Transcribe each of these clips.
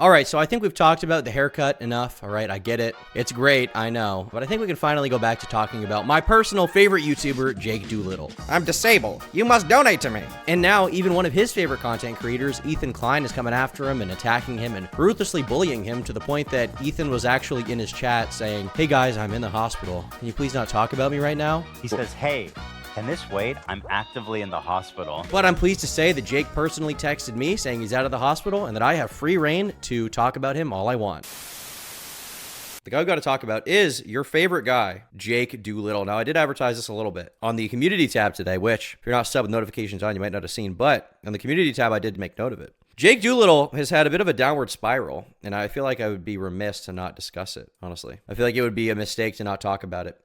All right, so I think we've talked about the haircut enough. All right, I get it. It's great, I know. But I think we can finally go back to talking about my personal favorite YouTuber, Jake Doolittle. I'm disabled. You must donate to me. And now, even one of his favorite content creators, Ethan Klein, is coming after him and attacking him and ruthlessly bullying him to the point that Ethan was actually in his chat saying, "Hey guys, I'm in the hospital. Can you please not talk about me right now?" He says, "Hey, can this wait? I'm actively in the hospital." But I'm pleased to say that Jake personally texted me saying he's out of the hospital and that I have free reign to talk about him all I want. The guy we've got to talk about is your favorite guy, Jake Doolittle. Now, I did advertise this a little bit on the community tab today, which if you're not subbed with notifications on, you might not have seen, but on the community tab, I did make note of it. Jake Doolittle has had a bit of a downward spiral, and I feel like I would be remiss to not discuss it, honestly. I feel like it would be a mistake to not talk about it.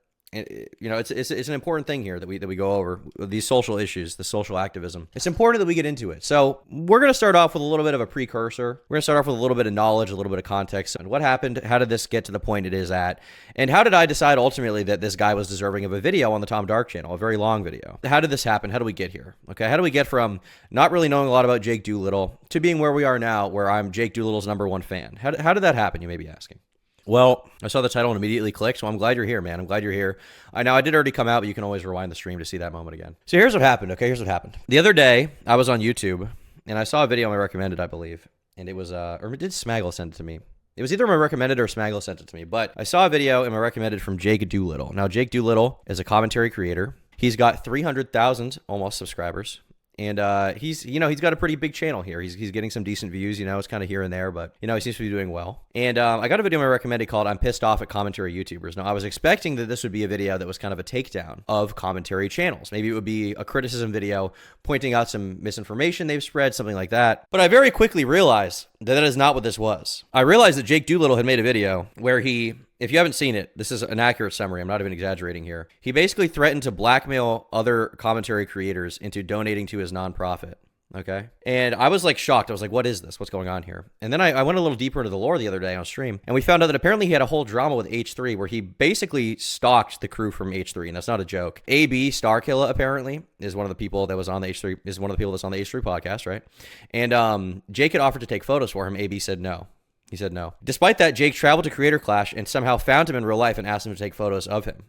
You know, it's an important thing here that we go over, these social issues, the social activism. It's important that we get into it. So we're going to start off with a little bit of a precursor. We're going to start off with a little bit of knowledge, a little bit of context, and what happened, how did this get to the point it is at, and how did I decide ultimately that this guy was deserving of a video on the Tom Dark channel, a very long video. How did this happen? How do we get here? Okay, how do we get from not really knowing a lot about Jake Doolittle to being where we are now, where I'm Jake Doolittle's #1 fan? How did that happen, you may be asking? Well, I saw the title and immediately clicked, so I'm glad you're here, man. I'm glad you're here. I did already come out, but you can always rewind the stream to see that moment again. So here's what happened, okay? Here's what happened. The other day, I was on YouTube, and I saw a video I recommended, I believe, and it was, or did Smaggle send it to me? It was either my recommended or Smaggle sent it to me, but I saw a video in my recommended from Jake Doolittle. Now, Jake Doolittle is a commentary creator. He's got 300,000 almost subscribers. And he's got a pretty big channel here. He's getting some decent views, it's kind of here and there, but, he seems to be doing well. And I got a video I recommended called "I'm Pissed Off at Commentary YouTubers." Now, I was expecting that this would be a video that was kind of a takedown of commentary channels. Maybe it would be a criticism video pointing out some misinformation they've spread, something like that. But I very quickly realized that that is not what this was. I realized that Jake Doolittle had made a video where if you haven't seen it, this is an accurate summary. I'm not even exaggerating here. He basically threatened to blackmail other commentary creators into donating to his nonprofit. Okay. And I was like shocked. I was like, what is this? What's going on here? And then I went a little deeper into the lore the other day on stream, and we found out that apparently he had a whole drama with H3 where he basically stalked the crew from H3. And that's not a joke. AB Starkilla apparently is one of the people that was on the H3, is one of the people that's on the H3 podcast, right? And Jake had offered to take photos for him. AB said no. He said no. Despite that, Jake traveled to Creator Clash and somehow found him in real life and asked him to take photos of him.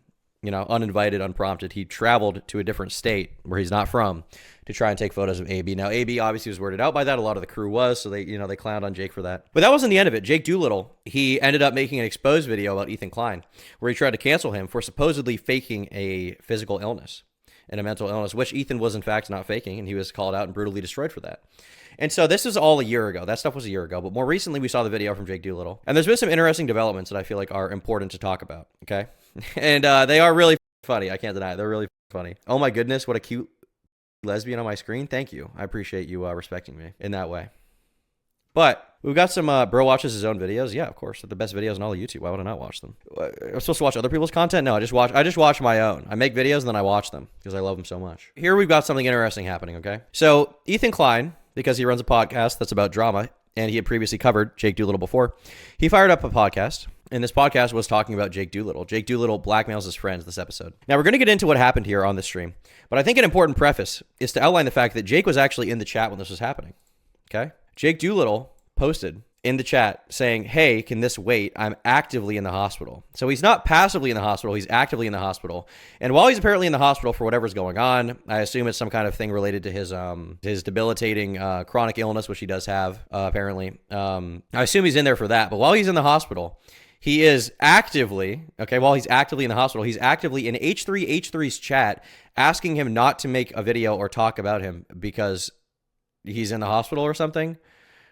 Uninvited, unprompted. He traveled to a different state where he's not from to try and take photos of AB. Now, AB obviously was weirded out by that. A lot of the crew was, so they clowned on Jake for that. But that wasn't the end of it. Jake Doolittle, he ended up making an exposed video about Ethan Klein, where he tried to cancel him for supposedly faking a physical illness and a mental illness, which Ethan was in fact not faking, and he was called out and brutally destroyed for that. And so this is all a year ago. That stuff was a year ago. But more recently, we saw the video from Jake Doolittle. And there's been some interesting developments that I feel like are important to talk about, okay? And they are really funny. I can't deny it. They're really funny. Oh my goodness, what a cute lesbian on my screen. Thank you. I appreciate you respecting me in that way. But we've got some bro watches his own videos. Yeah, of course. They're the best videos on all of YouTube. Why would I not watch them? I'm supposed to watch other people's content? No, I just watch my own. I make videos and then I watch them because I love them so much. Here we've got something interesting happening, okay? So Ethan Klein, because he runs a podcast that's about drama, and he had previously covered Jake Doolittle before, he fired up a podcast, and this podcast was talking about Jake Doolittle. Jake Doolittle blackmails his friends this episode. Now, we're going to get into what happened here on this stream, but I think an important preface is to outline the fact that Jake was actually in the chat when this was happening, okay? Jake Doolittle posted in the chat saying, "Hey, can this wait? I'm actively in the hospital." So he's not passively in the hospital, he's actively in the hospital. And while he's apparently in the hospital for whatever's going on, I assume it's some kind of thing related to his debilitating chronic illness, which he does have, apparently. I assume he's in there for that. But while he's in the hospital, he is actively, while he's actively in the hospital, he's actively in H3's chat asking him not to make a video or talk about him because he's in the hospital or something.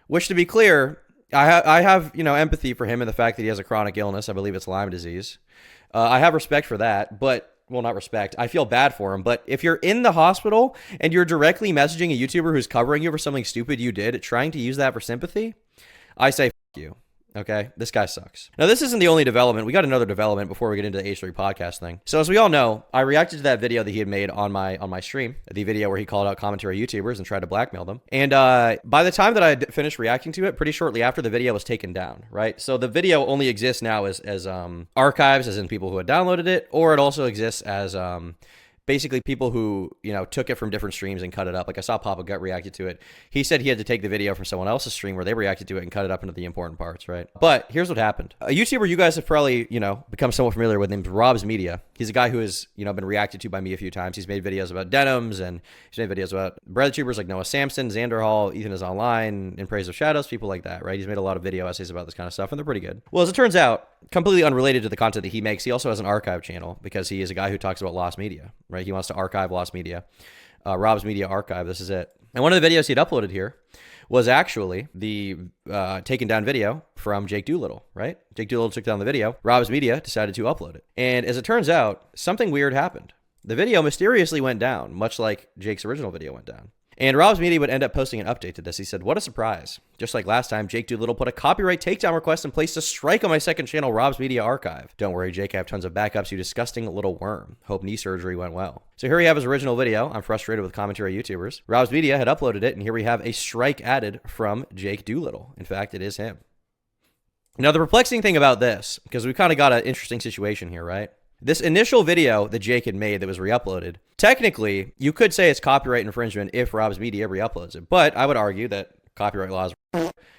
Which, to be clear, I have empathy for him and the fact that he has a chronic illness. I believe it's Lyme disease. I have respect for that, but, well, not respect. I feel bad for him. But if you're in the hospital and you're directly messaging a YouTuber who's covering you for something stupid you did, trying to use that for sympathy, I say, f you. Okay, this guy sucks. Now, this isn't the only development. We got another development before we get into the H3 podcast thing. So as we all know, I reacted to that video that he had made on my stream, the video where he called out commentary YouTubers and tried to blackmail them. And by the time that I had finished reacting to it, pretty shortly after, the video was taken down, right? So the video only exists now as archives, as in people who had downloaded it, or it also exists as basically people who, took it from different streams and cut it up. Like I saw Papa Gut reacted to it. He said he had to take the video from someone else's stream where they reacted to it and cut it up into the important parts, right? But here's what happened. A YouTuber you guys have probably, become somewhat familiar with named Rob's Media. He's a guy who has, been reacted to by me a few times. He's made videos about denims and he's made videos about bread tubers like Noah Samson, Xander Hall, Ethan is Online, In Praise of Shadows, people like that, right? He's made a lot of video essays about this kind of stuff and they're pretty good. Well, as it turns out, completely unrelated to the content that he makes, he also has an archive channel because he is a guy who talks about lost media, right? He wants to archive lost media. Rob's Media Archive, this is it. And one of the videos he'd uploaded here was actually the taken down video from Jake Doolittle, right? Jake Doolittle took down the video. Rob's Media decided to upload it. And as it turns out, something weird happened. The video mysteriously went down, much like Jake's original video went down. And Rob's Media would end up posting an update to this. He said, "What a surprise. Just like last time, Jake Doolittle put a copyright takedown request and placed a strike on my second channel, Rob's Media Archive. Don't worry, Jake, I have tons of backups, you disgusting little worm. Hope knee surgery went well." So here we have his original video. I'm frustrated with commentary YouTubers. Rob's Media had uploaded it, and here we have a strike added from Jake Doolittle. In fact, it is him. Now, the perplexing thing about this, because we kind of got an interesting situation here, right? This initial video that Jake had made that was re-uploaded, technically, you could say it's copyright infringement if Rob's Media re-uploads it. But I would argue that copyright laws,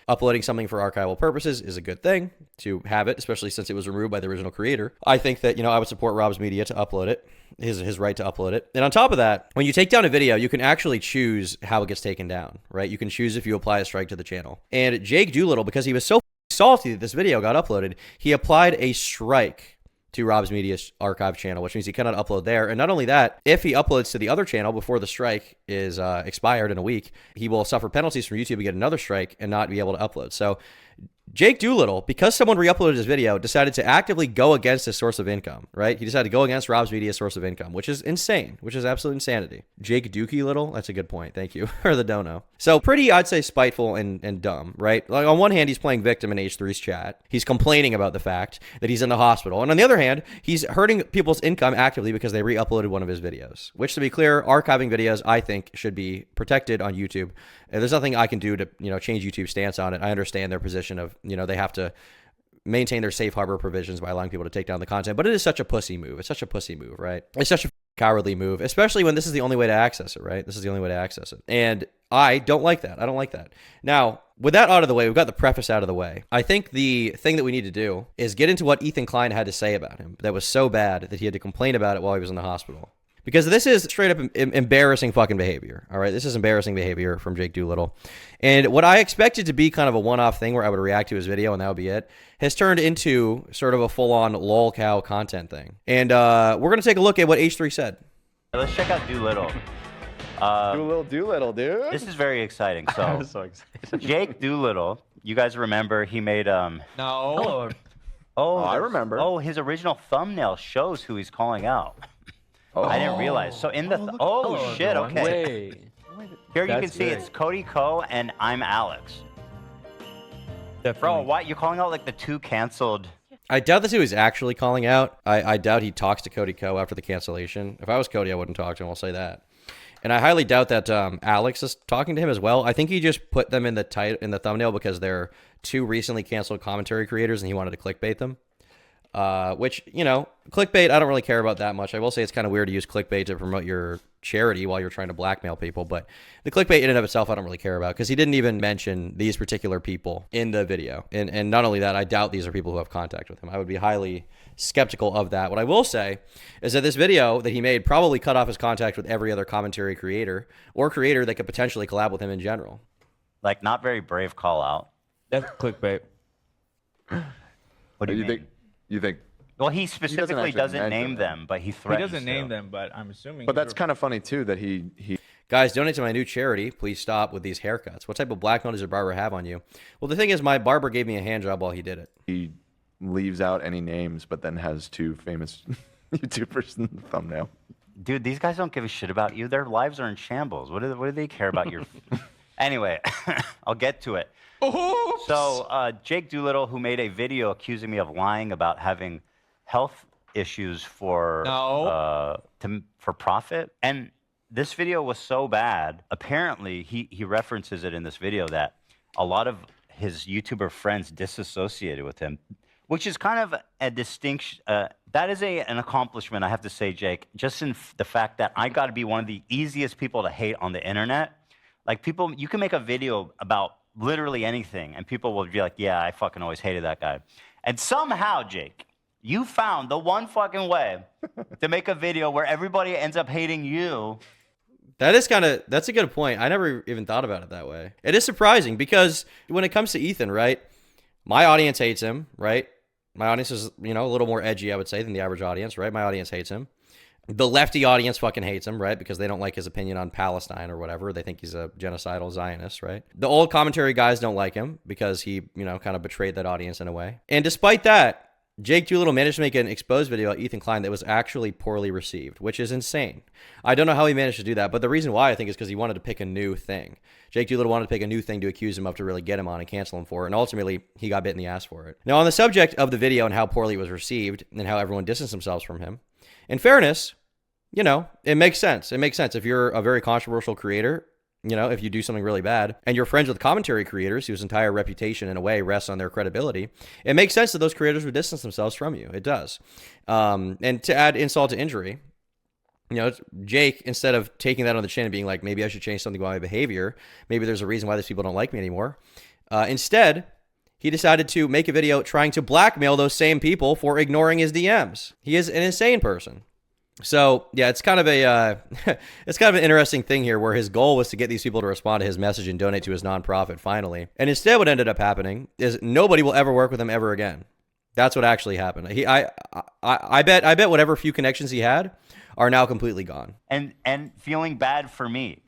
uploading something for archival purposes is a good thing to have it, especially since it was removed by the original creator. I think that, I would support Rob's Media to upload it, his right to upload it. And on top of that, when you take down a video, you can actually choose how it gets taken down, right? You can choose if you apply a strike to the channel. And Jake Doolittle, because he was so salty that this video got uploaded, he applied a strike to Rob's Media Archive channel, which means he cannot upload there. And not only that, if he uploads to the other channel before the strike is expired in a week, he will suffer penalties from YouTube and get another strike and not be able to upload. So Jake Doolittle, because someone re-uploaded his video, decided to actively go against his source of income, right? He decided to go against Rob's Media's source of income, which is insane, which is absolute insanity. Jake Dookie Little, that's a good point. Thank you for the dono. So pretty, I'd say, spiteful and dumb, right? Like on one hand, he's playing victim in H3's chat. He's complaining about the fact that he's in the hospital. And on the other hand, he's hurting people's income actively because they re-uploaded one of his videos, which, to be clear, archiving videos, I think, should be protected on YouTube. And there's nothing I can do to, change YouTube's stance on it. I understand their position of, they have to maintain their safe harbor provisions by allowing people to take down the content. But it is such a pussy move. It's such a pussy move, right? It's such a cowardly move, especially when this is the only way to access it, right? This is the only way to access it. And I don't like that. I don't like that. Now, with that out of the way, we've got the preface out of the way. I think the thing that we need to do is get into what Ethan Klein had to say about him that was so bad that he had to complain about it while he was in the hospital. Because this is straight up embarrassing fucking behavior, all right? This is embarrassing behavior from Jake Doolittle. And what I expected to be kind of a one-off thing where I would react to his video and that would be it, has turned into sort of a full-on Lolcow content thing. And we're going to take a look at what H3 said. Let's check out Doolittle. Doolittle, dude. This is very exciting. So, I'm so excited. Jake Doolittle, you guys remember he made No. Oh, I remember. Oh, his original thumbnail shows who he's calling out. Oh. I didn't realize. So in the shit. everyone. Okay. Wait. Here you can That's see great. it's Cody Ko and I'm Alex. Bro, what you calling out like the two canceled? I doubt that's who he's actually calling out. I doubt he talks to Cody Ko after the cancellation. If I was Cody, I wouldn't talk to him. I'll say that. And I highly doubt that Alex is talking to him as well. I think he just put them in the thumbnail because they're two recently canceled commentary creators and he wanted to clickbait them. Which, clickbait, I don't really care about that much. I will say it's kind of weird to use clickbait to promote your charity while you're trying to blackmail people. But the clickbait in and of itself, I don't really care about because he didn't even mention these particular people in the video. And not only that, I doubt these are people who have contact with him. I would be highly skeptical of that. What I will say is that this video that he made probably cut off his contact with every other commentary creator or creator that could potentially collab with him in general. Like, not very brave call out. That's clickbait. What do you mean? You think? Well, he specifically doesn't mention name them, but he He threatens doesn't name to. them, but I'm assuming. But that's kind of funny too that he Guys, donate to my new charity. Please stop with these haircuts. What type of blackmail does your barber have on you? Well, the thing is, my barber gave me a hand job while he did it. leaves out any names, but then has two famous YouTubers in the thumbnail. Dude, these guys don't give a shit about you. Their lives are in shambles. What do they care about your... Anyway, I'll get to it. Oops. So, Jake Doolittle, who made a video accusing me of lying about having health issues for profit, and this video was so bad. Apparently, he references it in this video that a lot of his YouTuber friends disassociated with him. Which is kind of a distinction. That is an accomplishment, I have to say, Jake. Just in the fact that I got to be one of the easiest people to hate on the internet. Like people, you can make a video about literally anything, and people will be like, "Yeah, I fucking always hated that guy." And somehow, Jake, you found the one fucking way to make a video where everybody ends up hating you. That's a good point. I never even thought about it that way. It is surprising because when it comes to Ethan, right? My audience hates him, right? My audience is, a little more edgy, I would say, than the average audience, right? My audience hates him. The lefty audience fucking hates him, right? Because they don't like his opinion on Palestine or whatever. They think he's a genocidal Zionist, right? The old commentary guys don't like him because he, kind of betrayed that audience in a way. And despite that, Jake Doolittle managed to make an exposed video about Ethan Klein that was actually poorly received, which is insane. I don't know how he managed to do that, but the reason why I think is because he wanted to pick a new thing. Jake Doolittle wanted to pick a new thing to accuse him of to really get him on and cancel him for it, and ultimately he got bit in the ass for it. Now, on the subject of the video and how poorly it was received and how everyone distanced themselves from him, in fairness, it makes sense. It makes sense if you're a very controversial creator. If you do something really bad and you're friends with commentary creators whose entire reputation in a way rests on their credibility, it makes sense that those creators would distance themselves from you. It does. And to add insult to injury, Jake, instead of taking that on the chin and being like, maybe I should change something about my behavior, maybe there's a reason why these people don't like me anymore. Instead, he decided to make a video trying to blackmail those same people for ignoring his DMs. He is an insane person. So yeah, it's kind of an interesting thing here where his goal was to get these people to respond to his message and donate to his nonprofit finally. And instead what ended up happening is nobody will ever work with him ever again. That's what actually happened. I bet whatever few connections he had are now completely gone. And feeling bad for me.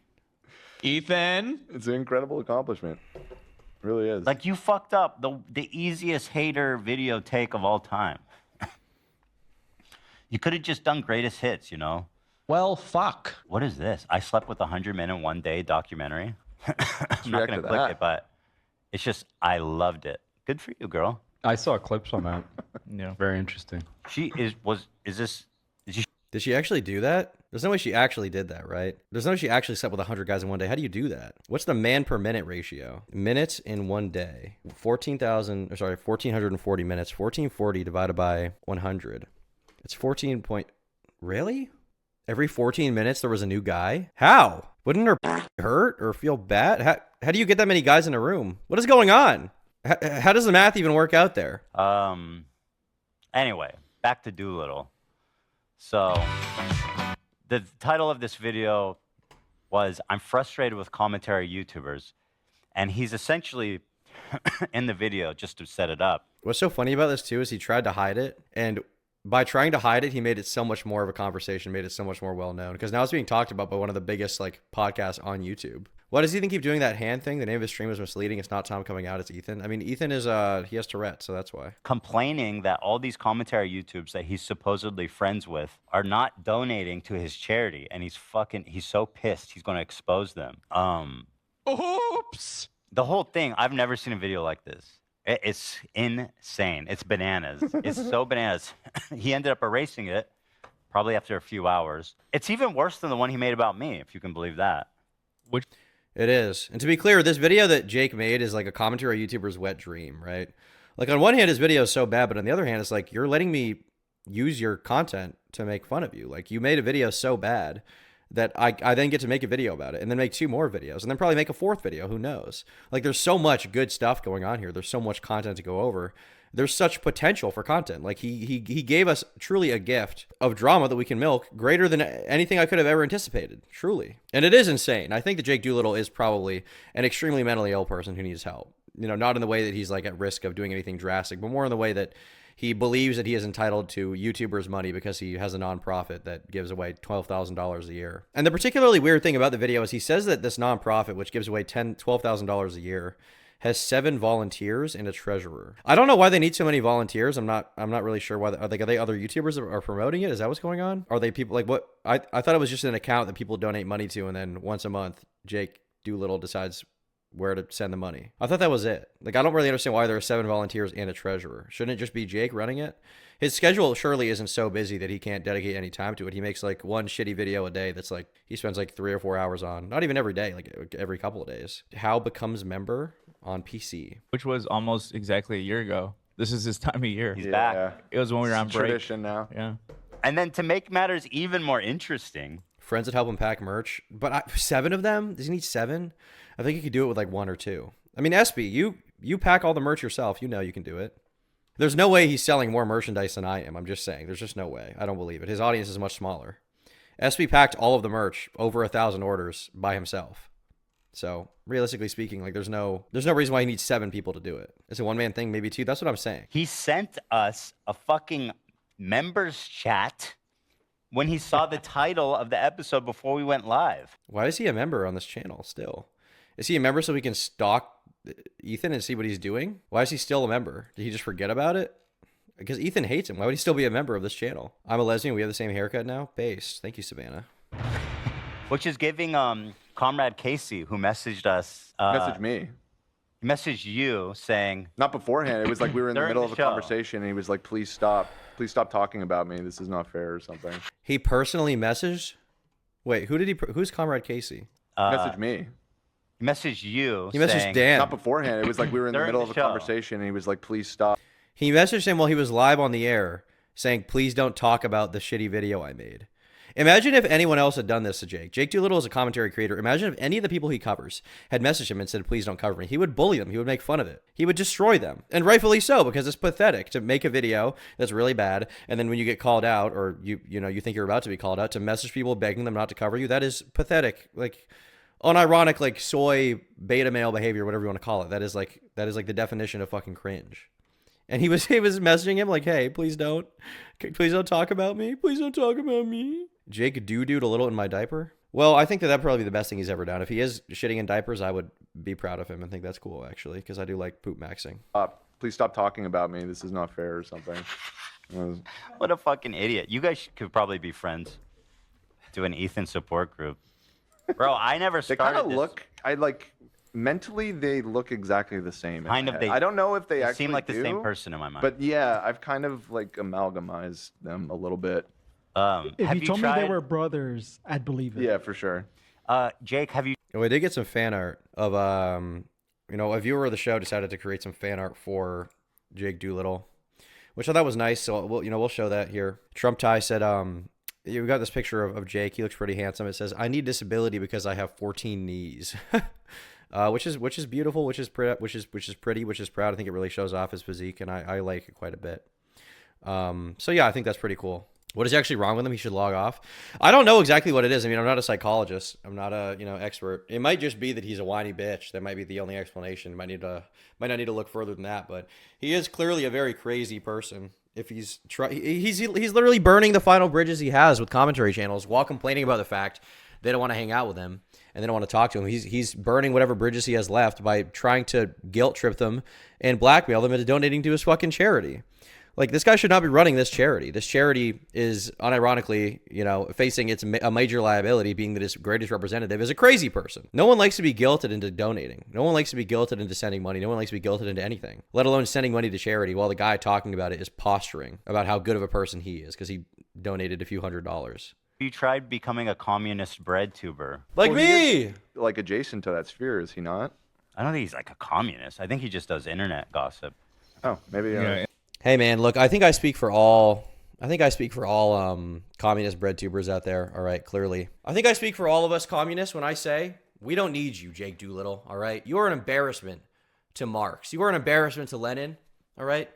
Ethan. It's an incredible accomplishment. It really is. Like you fucked up the easiest hater video take of all time. You could have just done greatest hits, Well, fuck. What is this? I slept with 100 men in one day documentary. I'm not going to click it, but it's just, I loved it. Good for you, girl. I saw clips on that. Yeah. Very interesting. Did she actually do that? There's no way she actually did that, right? There's no way she actually slept with 100 guys in one day. How do you do that? What's the man per minute ratio? Minutes in one day. 1,440 minutes. 1,440 divided by 100. It's 14 point... Really? Every 14 minutes there was a new guy? How? Wouldn't her hurt or feel bad? How do you get that many guys in a room? What is going on? How does the math even work out there? Anyway, back to Doolittle. So, the title of this video was, I'm frustrated with commentary YouTubers. And he's essentially, in the video, just to set it up. What's so funny about this, too, is he tried to hide it. And by trying to hide it, he made it so much more of a conversation, made it so much more well-known. Because now it's being talked about by one of the biggest podcasts on YouTube. Why does Ethan keep doing that hand thing? The name of his stream is misleading. It's not Tom coming out, it's Ethan. I mean, Ethan is, he has Tourette, so that's why. Complaining that all these commentary YouTubes that he's supposedly friends with are not donating to his charity. And he's so pissed. He's going to expose them. Oops. The whole thing, I've never seen a video like this. It's insane. It's bananas. It's so bananas. He ended up erasing it probably after a few hours. It's even worse than the one he made about me, if you can believe that. It is. And to be clear, this video that Jake made is like a commentary YouTuber's wet dream, right? Like on one hand, his video is so bad, but on the other hand, it's like you're letting me use your content to make fun of you. Like you made a video so bad that I then get to make a video about it and then make 2 more videos and then probably make a 4th video. Who knows? Like there's so much good stuff going on here. There's so much content to go over. There's such potential for content. Like he gave us truly a gift of drama that we can milk greater than anything I could have ever anticipated. Truly. And it is insane. I think that Jake Doolittle is probably an extremely mentally ill person who needs help. Not in the way that he's like at risk of doing anything drastic, but more in the way that he believes that he is entitled to YouTubers' money because he has a nonprofit that gives away $12,000 a year. And the particularly weird thing about the video is he says that this nonprofit, which gives away $12,000 a year, has 7 volunteers and a treasurer. I don't know why they need so many volunteers. I'm not really sure why. Are they other YouTubers that are promoting it? Is that what's going on? Are they people like what? I thought it was just an account that people donate money to, and then once a month, Jake Doolittle decides where to send the money. I thought that was it. Like, I don't really understand why there are 7 volunteers and a treasurer. Shouldn't it just be Jake running it? His schedule surely isn't so busy that he can't dedicate any time to it. He makes like one shitty video a day that's like, he spends like 3 or 4 hours on. Not even every day, like every couple of days. How becomes member on PC. Which was almost exactly a year ago. This is his time of year. He's back. It was when we were on It's break. tradition now. Yeah. And then to make matters even more interesting, Friends that help him pack merch. But 7 of them? Does he need 7? I think he could do it with like 1 or 2. I mean, SB, you pack all the merch yourself. You know you can do it. There's no way he's selling more merchandise than I am. I'm just saying. There's just no way. I don't believe it. His audience is much smaller. SB packed all of the merch, over 1,000 orders, by himself. So realistically speaking, like there's no reason why he needs 7 people to do it. It's a one-man thing, maybe 2. That's what I'm saying. he sent us a fucking members chat when he saw the title of the episode before we went live. Why is he a member on this channel still? Is he a member so we can stalk Ethan and see what he's doing? Why is he still a member? Did he just forget about it? Because Ethan hates him. Why would he still be a member of this channel? I'm a lesbian. We have the same haircut now. Based. Thank you, Savannah. Which is giving Comrade Casey, who messaged us. Message me. He messaged you saying, Not beforehand. It was like we were in the During middle the of a show. conversation, and he was like, "Please stop. Please stop talking about me. This is not fair," or something. He personally messaged. Wait, who's Comrade Casey? Message me. he messaged you. He messaged saying, Dan. Not beforehand. It was like we were in the During middle the of a show. conversation, and he was like, "Please stop." He messaged him while he was live on the air, saying, "Please don't talk about the shitty video I made." Imagine if anyone else had done this to Jake. Jake Doolittle is a commentary creator. Imagine if any of the people he covers had messaged him and said, "Please don't cover me." He would bully them. He would make fun of it. He would destroy them. And rightfully so, because it's pathetic to make a video that's really bad, and then when you get called out, or you think you're about to be called out, to message people begging them not to cover you. That is pathetic. Like unironic, like soy beta male behavior, whatever you want to call it. That is like the definition of fucking cringe. And he was messaging him like, "Hey, please don't talk about me. Please don't talk about me." Jake doo-dooed a little in my diaper. Well, I think that'd probably be the best thing he's ever done. If he is shitting in diapers, I would be proud of him and think that's cool, actually, because I do like poop maxing. Please stop talking about me. This is not fair, or something. What a fucking idiot. You guys could probably be friends. Do an Ethan support group. Bro, I never They started kind of this. look. Mentally, they look exactly the same. in Kind my of, head. they- I don't know if they They actually seem like the do, same person in my mind. But yeah, I've kind of like amalgamized them a little bit. If have you told me tried, they were brothers, I'd believe it. Yeah, for sure. Jake, have you Oh, we did get some fan art of, a viewer of the show decided to create some fan art for Jake Doolittle, which I thought was nice. So we'll show that here. Trump Tie said, we got this picture of Jake. He looks pretty handsome. It says, "I need disability because I have 14 knees." Which is beautiful, which is pretty, which is proud. I think it really shows off his physique, and I like it quite a bit. So yeah, I think that's pretty cool. What is actually wrong with him? He should log off. I don't know exactly what it is. I mean, I'm not a psychologist. I'm not a expert. It might just be that he's a whiny bitch. That might be the only explanation. Might not need to look further than that. But he is clearly a very crazy person. If he's literally burning the final bridges he has with commentary channels while complaining about the fact they don't want to hang out with him and they don't want to talk to him. He's burning whatever bridges he has left by trying to guilt trip them and blackmail them into donating to his fucking charity. Like, this guy should not be running this charity. This charity is, unironically, facing a major liability, being that its greatest representative is a crazy person. No one likes to be guilted into donating. No one likes to be guilted into sending money. No one likes to be guilted into anything, let alone sending money to charity while the guy talking about it is posturing about how good of a person he is because he donated a few $100s. you tried becoming a communist bread tuber? Like Well, he me! Like adjacent to that sphere, is he not? I don't think he's like a communist. I think he just does internet gossip. Oh, maybe. Yeah. Hey man, look, I think I speak for all communist bread tubers out there, all right, clearly. I think I speak for all of us communists when I say, we don't need you, Jake Doolittle, all right? You are an embarrassment to Marx. You are an embarrassment to Lenin, all right?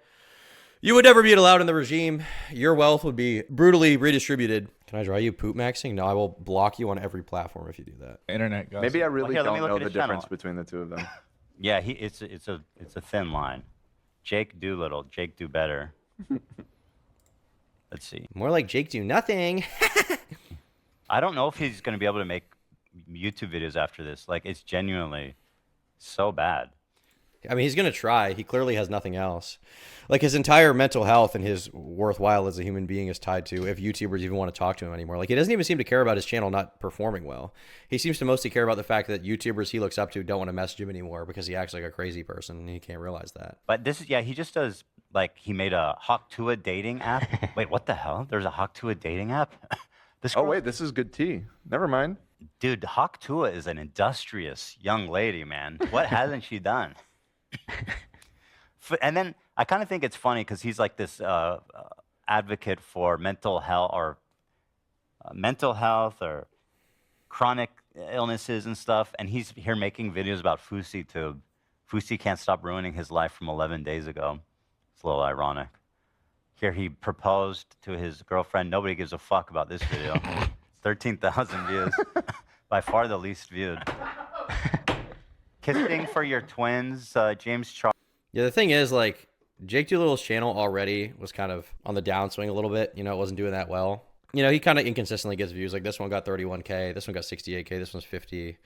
You would never be allowed in the regime. Your wealth would be brutally redistributed. Can I draw you poop maxing? No, I will block you on every platform if you do that. Internet gossip. Maybe I really here, let me don't look know at the his channel. difference between the two of them. Yeah, it's a thin line. Jake Doolittle, Jake do better. Let's see. More like Jake do nothing. I don't know if he's going to be able to make YouTube videos after this. Like, it's genuinely so bad. I mean, he's going to try. He clearly has nothing else. Like, his entire mental health and his worthwhile as a human being is tied to if YouTubers even want to talk to him anymore. Like, he doesn't even seem to care about his channel not performing well. He seems to mostly care about the fact that YouTubers he looks up to don't want to message him anymore because he acts like a crazy person and he can't realize that. But this is, yeah, he just does, like, he made a Hawktua dating app. Wait, what the hell? There's a Hawktua dating app? This Oh girl- wait, this is good tea. Never mind. Dude, Hawktua is an industrious young lady, man. What hasn't she done? And then I kind of think it's funny because he's like this advocate for mental health or chronic illnesses and stuff, and he's here making videos about FouseyTube. Fousey can't stop ruining his life from 11 days ago. It's a little ironic. Here he proposed to his girlfriend. Nobody gives a fuck about this video. 13,000 views. By far the least viewed. Kissing for your twins, James Charles. Yeah, the thing is, like, Jake Doolittle's channel already was kind of on the downswing a little bit. You know, it wasn't doing that well. You know, he kind of inconsistently gets views. Like, this one got 31K, this one got 68K, this one's 50.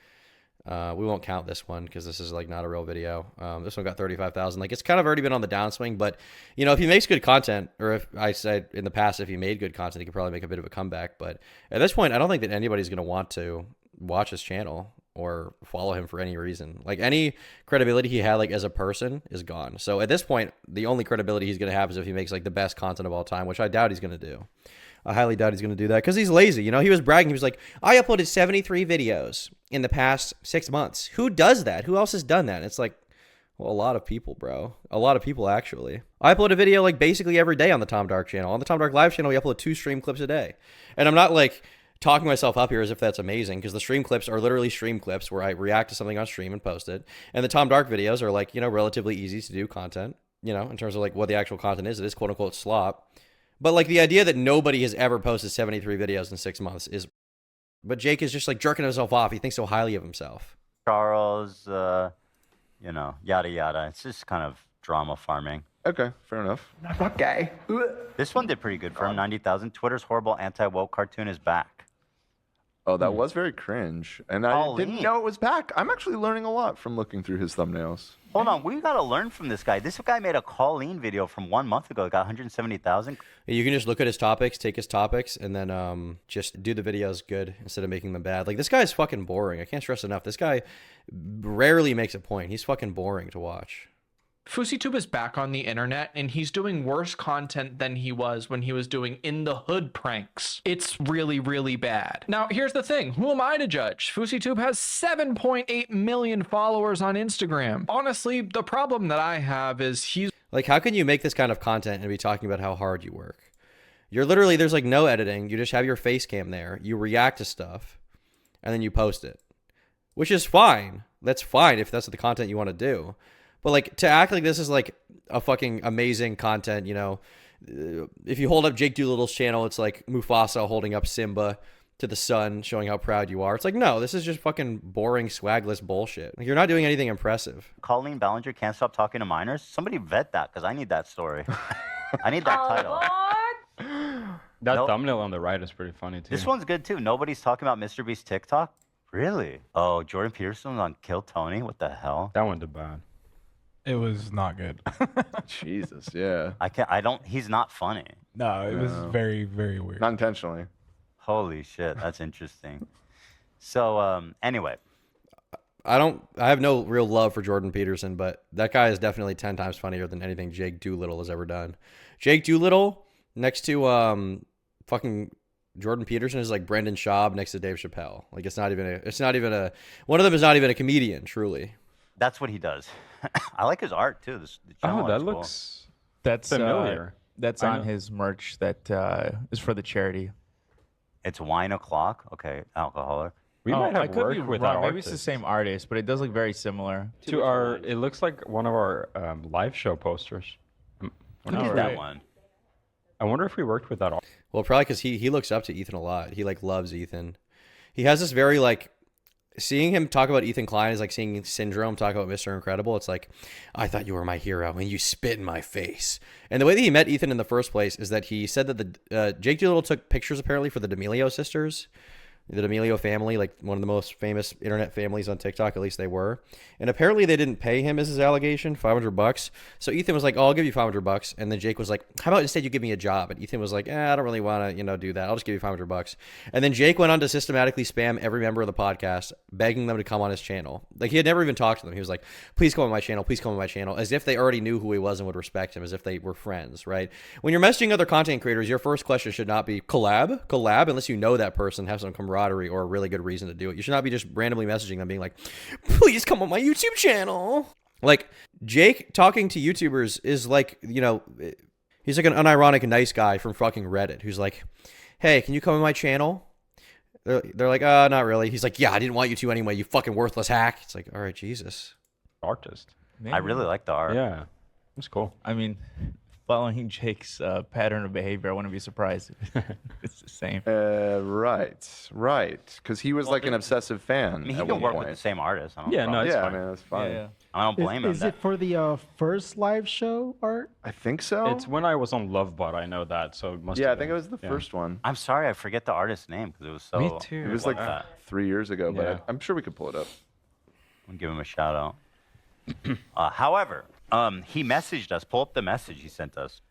We won't count this one because this is, like, not a real video. This one got 35,000. Like, it's kind of already been on the downswing. But, you know, if he makes good content, or if I said in the past if he made good content, he could probably make a bit of a comeback. But at this point, I don't think that anybody's going to want to watch his channel or follow him for any reason. Like, any credibility he had, like, as a person is gone. So at this point, the only credibility he's going to have is if he makes, like, the best content of all time, which I doubt he's going to do. I highly doubt he's going to do that because he's lazy. You know, he was bragging. He was like, I uploaded 73 videos in the past 6 months. Who does that? Who else has done that? And it's like, well, a lot of people, bro. A lot of people, actually. I upload a video, like, basically every day on the Tom Dark channel. On the Tom Dark Live channel, we upload 2 stream clips a day. And I'm not, like, talking myself up here as if that's amazing, because the stream clips are literally stream clips where I react to something on stream and post it. And the Tom Dark videos are, like, you know, relatively easy to do content, you know, in terms of, like, what the actual content is. It is quote-unquote slop. But, like, the idea that nobody has ever posted 73 videos in 6 months is... But Jake is just, like, jerking himself off. He thinks so highly of himself. Charles, you know, yada, yada. It's just kind of drama farming. Okay, fair enough. I'm not gay. This one did pretty good for him, 90,000. Twitter's horrible anti-woke cartoon is back. Oh, that was very cringe. And I didn't know it was back. I'm actually learning a lot from looking through his thumbnails. Hold on, we gotta learn from this guy. This guy made a Colleen video from 1 month ago. It got 170,000. You can just look at his topics, take his topics, and then just do the videos good instead of making them bad. Like, this guy is fucking boring. I can't stress enough. This guy rarely makes a point. He's fucking boring to watch. FouseyTube is back on the internet, and he's doing worse content than he was when he was doing In the Hood pranks. It's really, really bad. Now, here's the thing. Who am I to judge? FouseyTube has 7.8 million followers on Instagram. Honestly, the problem that I have is he's... Like, how can you make this kind of content and be talking about how hard you work? You're literally, there's, like, no editing. You just have your face cam there. You react to stuff, and then you post it. Which is fine. That's fine if that's the content you want to do. But, like, to act like this is, like, a fucking amazing content, you know, if you hold up Jake Doolittle's channel, it's like Mufasa holding up Simba to the sun, showing how proud you are. It's like, no, this is just fucking boring, swagless bullshit. Like, you're not doing anything impressive. Colleen Ballinger can't stop talking to minors. Somebody vet that, because I need that story. I need that title. That thumbnail on the right is pretty funny, too. This one's good, too. Nobody's talking about Mr. Beast's TikTok? Really? Oh, Jordan Peterson on Kill Tony? What the hell? That one did bad. It was not good. Jesus, yeah. He's not funny. No, it was very, very weird. Not intentionally. Holy shit, that's interesting. So, anyway. I have no real love for Jordan Peterson, but that guy is definitely 10 times funnier than anything Jake Doolittle has ever done. Jake Doolittle next to fucking Jordan Peterson is like Brendan Schaub next to Dave Chappelle. Like, it's not even a one of them is not even a comedian, truly. That's what he does. I like his art too. That looks that's familiar. That's on his merch that is for the charity. It's Wine O'Clock. Okay, alcoholic. We might have could be worked with wrong. that Maybe it's the same artist, but it does look very similar to our. It looks like one of our live show posters. Look at that one. I wonder if we worked with that. Well, probably because he looks up to Ethan a lot. He, like, loves Ethan. He has this very, like, seeing him talk about Ethan Klein is like seeing Syndrome talk about Mr. Incredible. It's like, I thought you were my hero and you spit in my face. And the way that he met Ethan in the first place is that he said that the Jake Doolittle took pictures apparently for the D'Amelio sisters. The D'Amelio family, like one of the most famous internet families on TikTok, at least they were. And apparently they didn't pay him, as his allegation, $500. So Ethan was like, oh, I'll give you $500. And then Jake was like, how about instead you give me a job? And Ethan was like, I don't really want to, do that. I'll just give you $500. And then Jake went on to systematically spam every member of the podcast, begging them to come on his channel. Like, he had never even talked to them. He was like, please come on my channel. Please come on my channel. As if they already knew who he was and would respect him, as if they were friends, right? When you're messaging other content creators, your first question should not be collab, unless you know that person, have some camaraderie or a really good reason to do it. You should not be just randomly messaging them being like, please come on my YouTube channel. Like, Jake talking to YouTubers is like, you know, he's like an unironic nice guy from fucking Reddit who's like, hey, can you come on my channel? They're like, not really. He's like, yeah, I didn't want you to anyway, you fucking worthless hack. It's like, all right, Jesus. Artist. I really like the art. Yeah, it's cool. I mean, following Jake's pattern of behavior, I wouldn't be surprised. It's the same. Right. Because he was like an obsessive fan. I mean, he at can one work point. with the same artist. I don't Yeah, know. no, it's Yeah, fine. man, that's fine. Yeah. I don't blame him. Is it for the first live show art? I think so. It's when I was on Lovebot, I know that, so it must Yeah, I have think it been. was the first one. I'm sorry, I forget the artist's name because it was so. Me too. It was like that. 3 years ago, but Yeah. I'm sure we could pull it up. I'll give him a shout out. However, he messaged us. Pull up the message he sent us.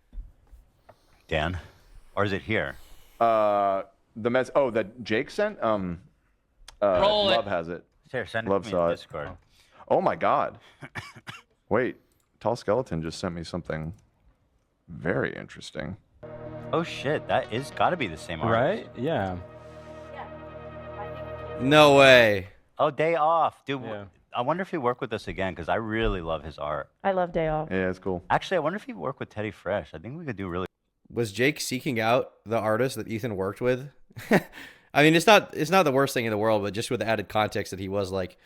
Dan, or is it here? The that Jake sent. Love has it. Here, send it Love to me saw in it. Discord. Oh my God. Wait, Tall Skeleton just sent me something very interesting. Oh shit, that is got to be the same artist. Right? Yeah. No way. Oh, Day Off, dude. Yeah. I wonder if he worked with us again because I really love his art. I love Day Off. Yeah, it's cool. Actually, I wonder if he'd work with Teddy Fresh. I think we could do really. Was Jake seeking out the artist that Ethan worked with? I mean, it's not the worst thing in the world, but just with the added context that he was like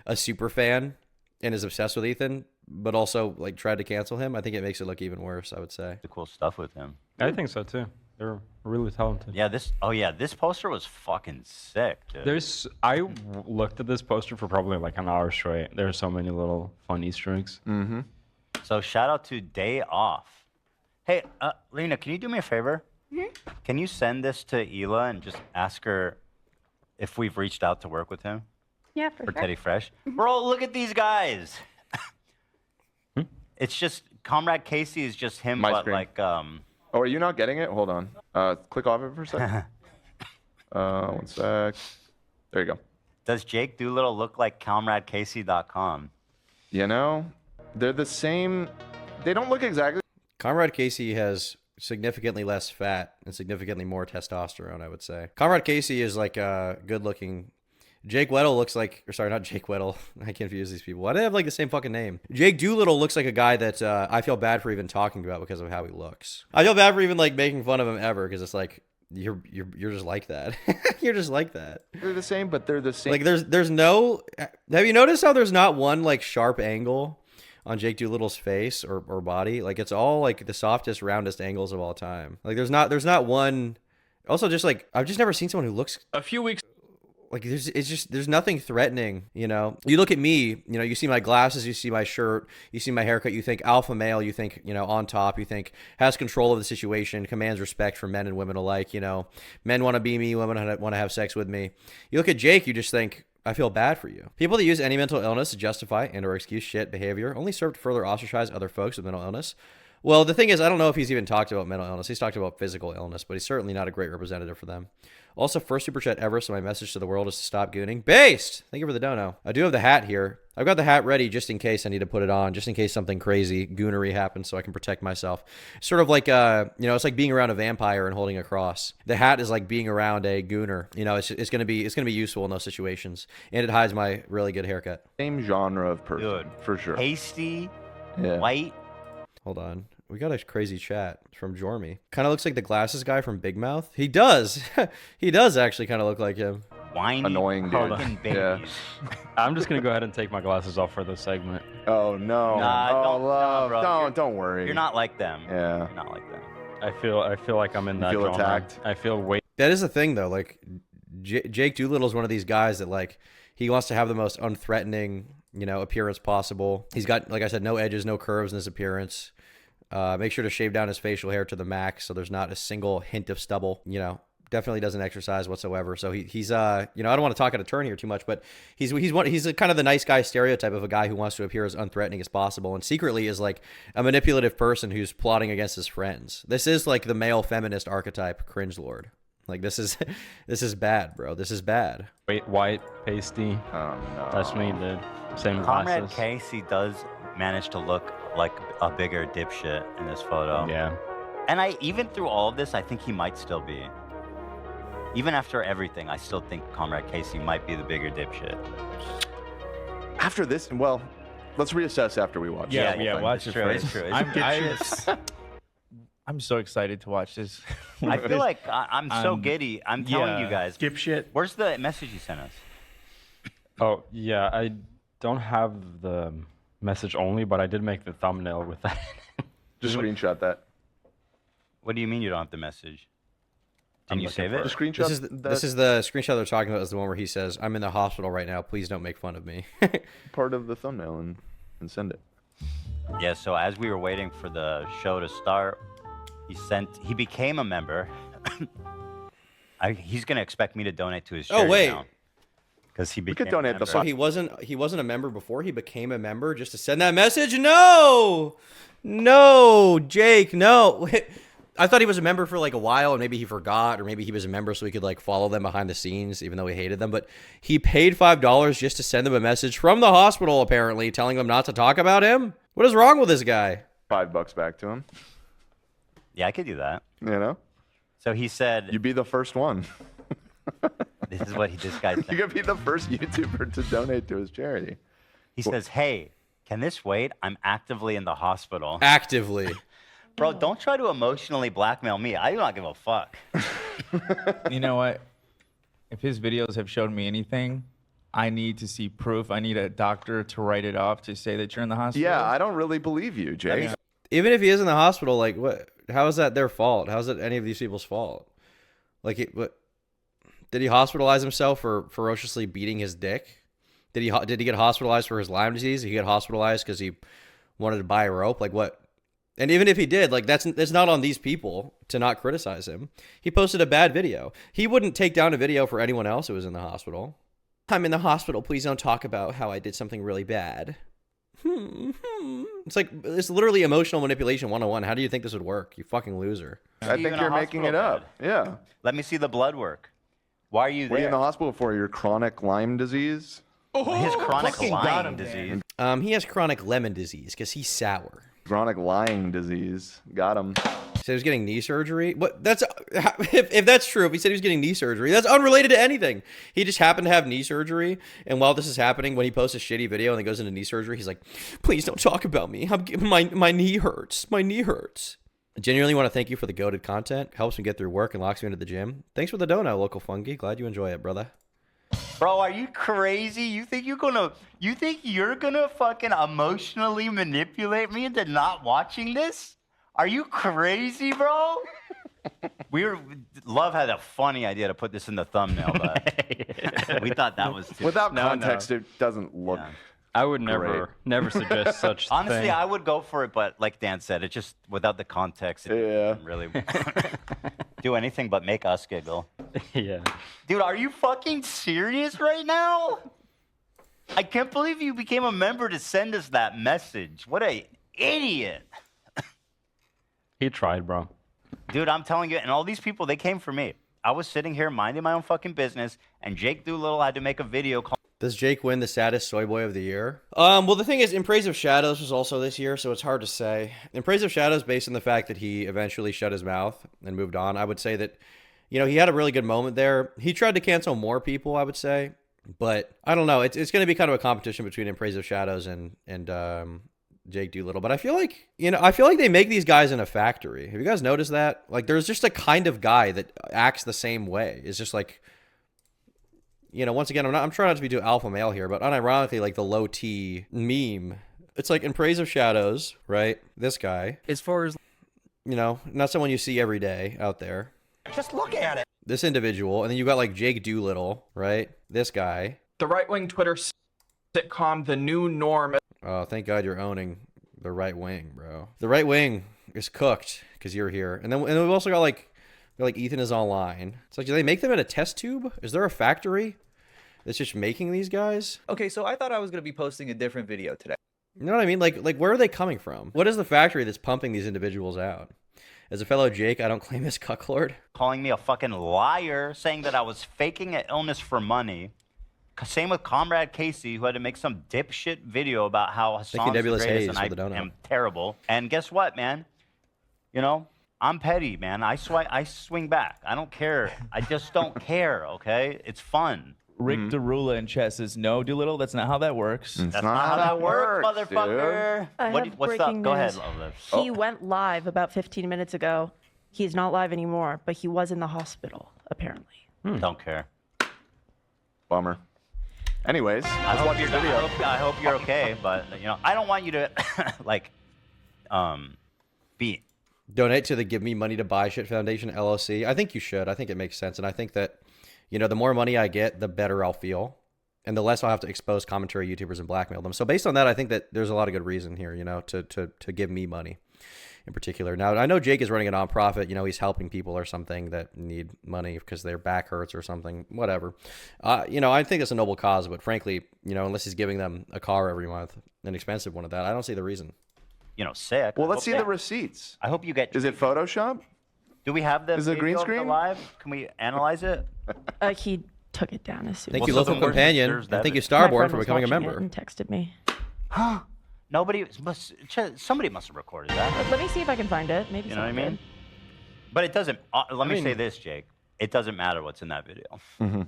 a super fan and is obsessed with Ethan, but also like tried to cancel him, I think it makes it look even worse, I would say. The cool stuff with him. I think so too. They're really talented. Yeah, this poster was fucking sick, dude. I looked at this poster for probably like an hour straight. There's so many little fun Easter eggs. Mm-hmm. So shout out to Day Off. Hey, Lena, can you do me a favor? Mm-hmm. Can you send this to Hila and just ask her if we've reached out to work with him Yeah, for for sure. Teddy Fresh? Bro, look at these guys. It's just Comrade Casey is just him, My but screen. like Oh, are you not getting it? Hold on. Click off it for a second. 1 sec. There you go. Does Jake Doolittle look like ComradeCasey.com? You know, they're the same. They don't look exactly. Comrade Casey has significantly less fat and significantly more testosterone, I would say. Comrade Casey is like good looking. Jake Weddle looks like, or sorry, not Jake Weddle. I confuse these people. Why do they have like the same fucking name? Jake Doolittle looks like a guy that I feel bad for even talking about because of how he looks. I feel bad for even like making fun of him ever because it's like you're just like that. You're just like that. They're the same, but they're the same. Like there's no. Have you noticed how there's not one like sharp angle on Jake Doolittle's face or body? Like it's all like the softest, roundest angles of all time. Like there's not one. Also, just like I've just never seen someone who looks A few weeks like there's nothing threatening, you know. You look at me, you know, you see my glasses, you see my shirt, you see my haircut, you think alpha male, you think, you know, on top, you think has control of the situation, commands respect from men and women alike, you know. Men want to be me, women want to have sex with me. You look at Jake, you just think I feel bad for you. People that use any mental illness to justify and or excuse shit behavior only serve to further ostracize other folks with mental illness. Well, the thing is, I don't know if he's even talked about mental illness. He's talked about physical illness, but he's certainly not a great representative for them. Also, first super chat ever, so my message to the world is to stop gooning. Based! Thank you for the dono. I do have the hat here. I've got the hat ready just in case I need to put it on, just in case something crazy, goonery happens so I can protect myself. Sort of like, you know, it's like being around a vampire and holding a cross. The hat is like being around a gooner. You know, it's going to be useful in those situations. And it hides my really good haircut. Same genre of person, Dude, for sure. pasty, Yeah. white. Hold on. We got a crazy chat from Jormy. Kind of looks like the glasses guy from Big Mouth. He does. He does actually kind of look like him. Whiny Annoying dude. fucking Yeah. babies. I'm just gonna go ahead and take my glasses off for this segment. Oh no. Nah, oh don't- love. bro. Don't worry. You're not like them. Yeah. You're not like them. I feel like I'm in that feel genre. attacked? I feel way That is the thing, though. Like, Jake Doolittle is one of these guys that, like, he wants to have the most unthreatening, you know, appearance possible. He's got, like I said, no edges, no curves in his appearance. Make sure to shave down his facial hair to the max so there's not a single hint of stubble. You know, definitely doesn't exercise whatsoever. So he's you know, I don't want to talk out of turn here too much, but he's kind of the nice guy stereotype of a guy who wants to appear as unthreatening as possible and secretly is like a manipulative person who's plotting against his friends. This is like the male feminist archetype cringe lord. Like this is bad, bro. This is bad. white, pasty. Oh no. That's me, dude. Same Comrade glasses. Casey does manage to look like a bigger dipshit in this photo. Yeah. And even through all of this, I think he might still be. Even after everything, I still think Comrade Casey might be the bigger dipshit. After this, well, Let's reassess after we watch. Yeah, it. yeah. Watch it first. It's true. I'm so excited to watch this. I feel like I'm so giddy. I'm telling you guys. Skip shit. Where's the message you sent us? Oh, yeah, I don't have the message only, but I did make the thumbnail with that. Just screenshot that. What do you mean you don't have the message? Didn't you save it? Just screenshot. This is the screenshot they're talking about. Is the one where he says, "I'm in the hospital right now. Please don't make fun of me." part of the thumbnail and send it. Yeah. So as we were waiting for the show to start, he became a member. He's gonna expect me to donate to his charity. Oh, wait. now. Because he became could donate a the member. So he wasn't a member before he became a member just to send that message? No, Jake, no. I thought he was a member for like a while and maybe he forgot, or maybe he was a member so he could like follow them behind the scenes even though he hated them. But he paid $5 just to send them a message from the hospital, apparently telling them not to talk about him. What is wrong with this guy? $5 back to him. Yeah, I could do that. You know. So he said, You'd be the first one. "This is what this guy You said." could be the first YouTuber to donate to his charity. He says, "Hey, can this wait? I'm actively in the hospital." Actively. Bro, don't try to emotionally blackmail me. I do not give a fuck. You know what? If his videos have showed me anything, I need to see proof. I need a doctor to write it off to say that you're in the hospital. Yeah, I don't really believe you, Jake. Even if he is in the hospital, like what? How is that their fault? How is it any of these people's fault? Like, what? Did he hospitalize himself for ferociously beating his dick? Did he get hospitalized for his Lyme disease? Did he get hospitalized because he wanted to buy a rope? Like what? And even if he did, like that's not on these people to not criticize him. He posted a bad video. He wouldn't take down a video for anyone else who was in the hospital. I'm in the hospital. Please don't talk about how I did something really bad. It's literally emotional manipulation 101. How do you think this would work? You fucking loser. I think you're making it up. Yeah. Let me see the blood work. Why are you What are you in there? the hospital for? Your chronic Lyme disease? His chronic Lyme disease. He has chronic lemon disease because he's sour. Chronic lying disease. Got him. He said he was getting knee surgery. What? That's if that's true. If he said he was getting knee surgery, that's unrelated to anything. He just happened to have knee surgery, and while this is happening, when he posts a shitty video and then goes into knee surgery, he's like, "Please don't talk about me. My knee hurts. My knee hurts." I genuinely want to thank you for the goated content. Helps me get through work and locks me into the gym. Thanks for the donut, local funky. Glad you enjoy it, brother. Bro, are you crazy? You think you're gonna fucking emotionally manipulate me into not watching this? Are you crazy, bro? Love had a funny idea to put this in the thumbnail, but we thought that was too. Without context, it doesn't look. Yeah. I would never suggest such Honestly, thing. I would go for it, but like Dan said, it just without the context, it doesn't really do anything but make us giggle. Yeah. Dude, are you fucking serious right now? I can't believe you became a member to send us that message. What a idiot. He tried, bro. Dude, I'm telling you, and all these people, they came for me. I was sitting here minding my own fucking business, and Jake Doolittle had to make a video call. Does Jake win the saddest soy boy of the year? Well, the thing is, In Praise of Shadows was also this year, so it's hard to say. In Praise of Shadows, based on the fact that he eventually shut his mouth and moved on, I would say that, he had a really good moment there. He tried to cancel more people, I would say, but I don't know. It's going to be kind of a competition between In Praise of Shadows and Jake Doolittle. But I feel like, they make these guys in a factory. Have you guys noticed that? Like, there's just a kind of guy that acts the same way. It's just like, once again, I'm trying not to be too alpha male here, but unironically, like the low T meme. It's like In Praise of Shadows, right? This guy. As far as, not someone you see every day out there. Just look at it. This individual, and then you got like Jake Doolittle, right? This guy. The right-wing Twitter sitcom, The New Norm. Oh, thank God you're owning the right wing, bro. The right wing is cooked because you're here. And then we've also got like Ethan is online. It's like, do they make them in a test tube? Is there a factory that's just making these guys? okay, so I thought I was going to be posting a different video today. You know what I mean? Like where are they coming from? What is the factory that's pumping these individuals out? As a fellow Jake, I don't claim this cucklord. Calling me a fucking liar, saying that I was faking an illness for money. Same with Comrade Casey, who had to make some dipshit video about how Hassan's the greatest and I am terrible. And guess what, man? I'm petty, man. I swing back. I don't care. I just don't care, okay? It's fun. Rick Derula in chat says, no, Doolittle, that's not how that works. That's not how that works, motherfucker. What's up? Go ahead, news. Lovelive. He went live about 15 minutes ago. He's not live anymore, but he was in the hospital, apparently. Don't care. Bummer. Anyways, I hope you're okay, but you know, I don't want you to like be Donate to the Give Me Money to Buy Shit Foundation LLC. I think you should. I think it makes sense, and I think that, you know, the more money I get, the better I'll feel, and the less I'll have to expose commentary YouTubers and blackmail them. So based on that, I think that there's a lot of good reason here, you know, to give me money in particular. Now, I know Jake is running a nonprofit. You know, he's helping people or something that need money because their back hurts or something, whatever. You know, I think it's a noble cause, but frankly, you know, unless he's giving them a car every month, an expensive one at that, I don't see the reason. you know, sick. Well, let's see the receipts. I hope you get. Is it Photoshop? Do we have the Is it green video of the screen? live? Can we analyze it? He took it down as soon. Thank as you, possible. local companion, and thank you, My Starboard, friend for was becoming a watching it member. and texted me. Somebody must have recorded that. Let me see if I can find it. Maybe You know what I someone mean? But it doesn't. Let me say this, Jake. It doesn't matter what's in that video. Mm-hmm.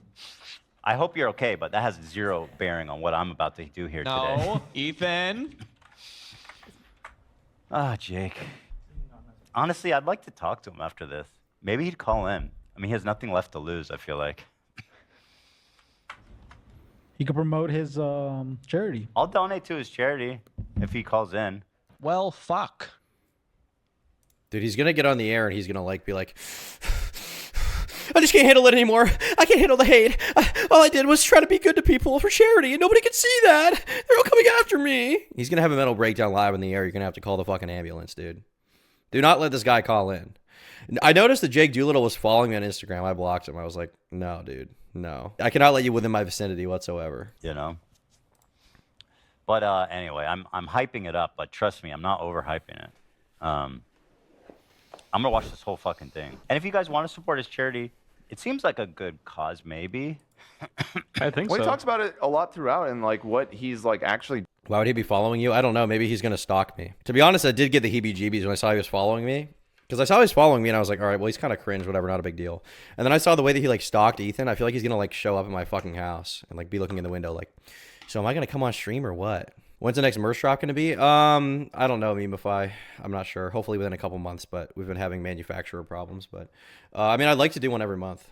I hope you're okay, but that has zero bearing on what I'm about to do here today. No, Ethan. Ah, Jake. Honestly, I'd like to talk to him after this. Maybe he'd call in. I mean, he has nothing left to lose, I feel like. He could promote his charity. I'll donate to his charity if he calls in. Well, fuck. Dude, he's gonna get on the air and he's gonna like be like, I just can't handle it anymore. I can't handle the hate. All I did was try to be good to people for charity, and nobody could see that. They're all coming after me. He's gonna have a mental breakdown live in the air. You're gonna have to call the fucking ambulance, dude. Do not let this guy call in. I noticed that Jake Doolittle was following me on Instagram. I blocked him. I was like, no, dude, no. I cannot let you within my vicinity whatsoever. You know. But anyway, I'm hyping it up, but trust me, I'm not overhyping it. I'm gonna watch this whole fucking thing. And if you guys want to support his charity, it seems like a good cause, maybe. I think Well, so. he talks about it a lot throughout, and like what he's like actually. Why would he be following you? I don't know. Maybe he's gonna stalk me. To be honest, I did get the heebie-jeebies when I saw he was following me. Because I saw he was following me, and I was like, all right, well, he's kind of cringe, whatever, not a big deal. And then I saw the way that he, like, stalked Ethan. I feel like he's going to, like, show up at my fucking house and, like, be looking in the window, like, so am I going to come on stream or what? When's the next merch drop going to be? I don't know, Memify. I'm not sure. Hopefully within a couple months, but we've been having manufacturer problems. But, I mean, I'd like to do one every month.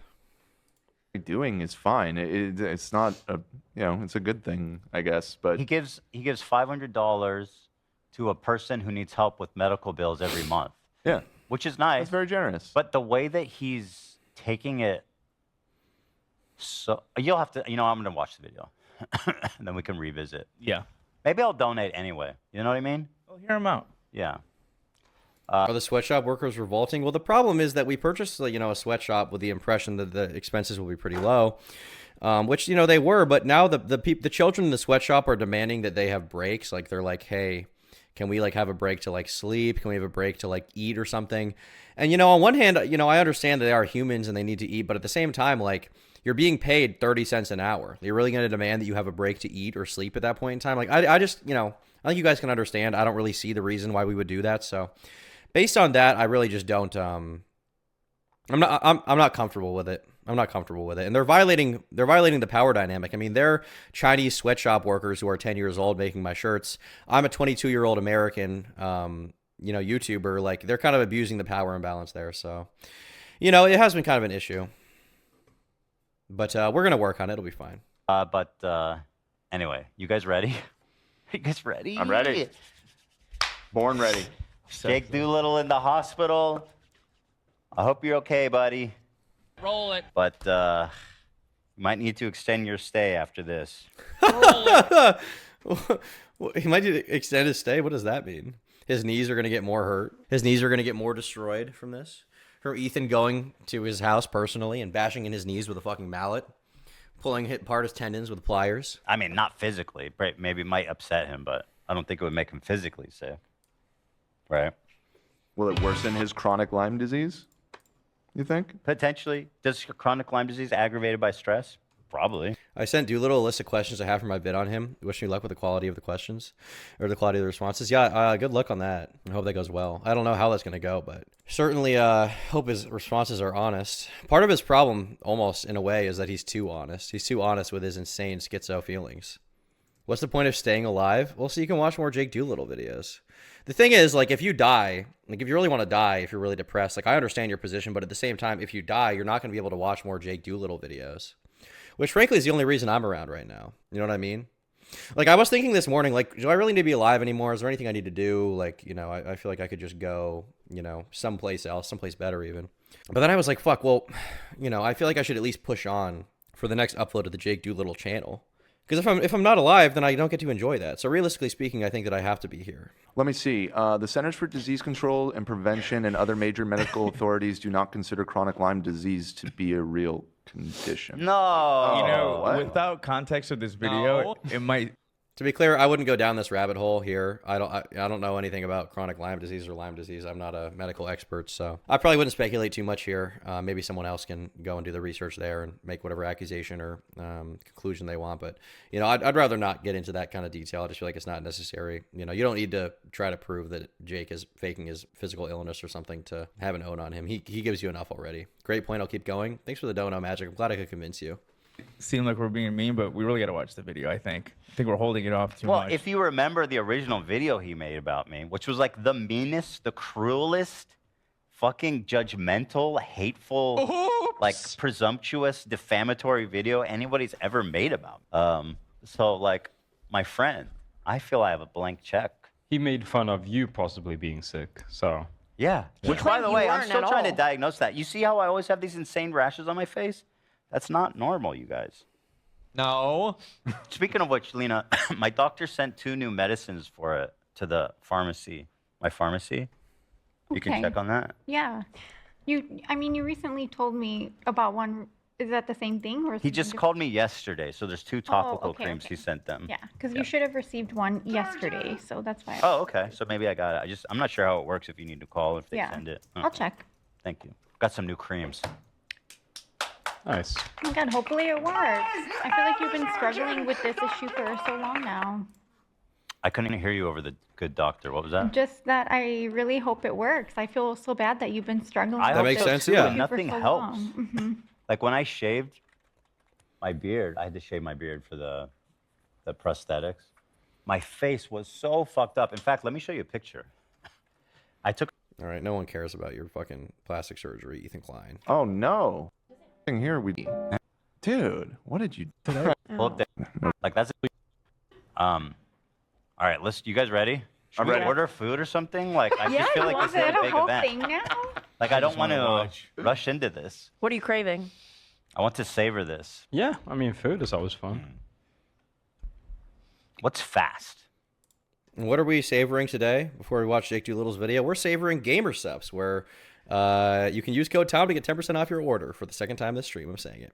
Doing is fine. It's not a, you know, it's a good thing, I guess. But he gives $500 to a person who needs help with medical bills every month. Yeah. Which is nice. That's very generous. But the way that he's taking it, so you'll have to, you know, I'm gonna watch the video, and then we can revisit. Yeah. Maybe I'll donate anyway. You know what I mean? Well, hear him out. Yeah. Are the sweatshop workers revolting? Well, the problem is that we purchased, you know, a sweatshop with the impression that the expenses will be pretty low, which, you know, they were. But now the children in the sweatshop are demanding that they have breaks. Like, they're like, hey, can we, like, have a break to, like, sleep? Can we have a break to, like, eat or something? And, you know, on one hand, you know, I understand that they are humans and they need to eat. But at the same time, like, you're being paid 30 cents an hour. You're really going to demand that you have a break to eat or sleep at that point in time? Like, I just, you know, I think you guys can understand. I don't really see the reason why we would do that. So based on that, I really just don't, I'm not comfortable with it. I'm not comfortable with it. And they're violating the power dynamic. I mean, they're Chinese sweatshop workers who are 10 years old making my shirts. I'm a 22-year-old American, you know, YouTuber. Like, they're kind of abusing the power imbalance there. So, you know, it has been kind of an issue. But we're going to work on it. It'll be fine. Anyway, you guys ready? Are you guys ready? I'm ready. Born ready. Jake Doolittle in the hospital. I hope you're okay, buddy. Roll it. But you might need to extend your stay after this. He might need to extend his stay. What does that mean? His knees are going to get more hurt. His knees are going to get more destroyed from this. From Ethan going to his house personally and bashing in his knees with a fucking mallet. Pulling apart his tendons with pliers. I mean, not physically. Maybe it might upset him, but I don't think it would make him physically sick. Right? Will it worsen his chronic Lyme disease? You think? Potentially. Does chronic Lyme disease aggravated by stress? Probably. I sent Doolittle a list of questions I have for my bid on him. Wish me luck with the quality of the questions or the quality of the responses. Yeah, good luck on that. I hope that goes well. I don't know how that's going to go, but certainly hope his responses are honest. Part of his problem, almost in a way, is that he's too honest. He's too honest with his insane schizo feelings. What's the point of staying alive? Well, so you can watch more Jake Doolittle videos. The thing is, like, if you die, like, if you really want to die, if you're really depressed, like, I understand your position, but at the same time, if you die, you're not going to be able to watch more Jake Doolittle videos. Which, frankly, is the only reason I'm around right now. You know what I mean? Like, I was thinking this morning, like, do I really need to be alive anymore? Is there anything I need to do? Like, you know, I feel like I could just go, you know, someplace else, someplace better even. But then I was like, fuck, well, you know, I feel like I should at least push on for the next upload of the Jake Doolittle channel. Because if I'm not alive, then I don't get to enjoy that. So realistically speaking, I think that I have to be here. Let me see. The Centers for Disease Control and Prevention and other major medical authorities do not consider chronic Lyme disease to be a real condition. No. You know, what? without context of this video, it might. To be clear, I wouldn't go down this rabbit hole here. I don't know anything about chronic Lyme disease or Lyme disease. I'm not a medical expert, so I probably wouldn't speculate too much here. Maybe someone else can go and do the research there and make whatever accusation or conclusion they want. But you know, I'd rather not get into that kind of detail. I just feel like it's not necessary. You know, you don't need to try to prove that Jake is faking his physical illness or something to have an own on him. He gives you enough already. Great point. I'll keep going. Thanks for the dono, Magic. I'm glad I could convince you. Seem like we're being mean, but we really got to watch the video, I think. I think we're holding it off too much. Well, if you remember the original video he made about me, which was like the meanest, the cruelest, fucking judgmental, hateful, like presumptuous, defamatory video anybody's ever made about me. So, like, my friend, I feel I have a blank check. He made fun of you possibly being sick, so. Yeah. Which, by the way, I'm still trying to diagnose that. You see how I always have these insane rashes on my face? That's not normal, you guys. No. Speaking of which, Lena, my doctor sent 2 new medicines for it to the pharmacy. My pharmacy. You can check on that. Yeah. I mean, you recently told me about one. Is that the same thing? Or He just called me yesterday, so there's 2 topical creams he sent them. Yeah, because you should have received one yesterday, so that's why. Oh, okay. So maybe I got it. I'm not sure how it works if you need to call if they send it. I'll check. Thank you. Got some new creams. Nice. Oh my God, hopefully it works. I feel like you've been struggling with this issue for so long now. I couldn't hear you over the good doctor. What was that? Just that I really hope it works. I feel so bad that you've been struggling. That makes sense, yeah. Nothing for so helps. long. Like when I shaved my beard, I had to shave my beard for the prosthetics. My face was so fucked up. In fact, let me show you a picture. I took. All right, no one cares about your fucking plastic surgery, Ethan Klein. Oh no. Here we. Dude, what did you do? Like that's. All right, you guys ready? Should we order food or something? Like I just feel like this is a big event. Like I don't want to rush into this. What are you craving? I want to savor this. Yeah, I mean, food is always fun. What's fast? And what are we savoring today before we watch Jake Doolittle's video? We're savoring Gamer Subs, where you can use code TOM to get 10% off your order for the second time this stream. I'm saying it.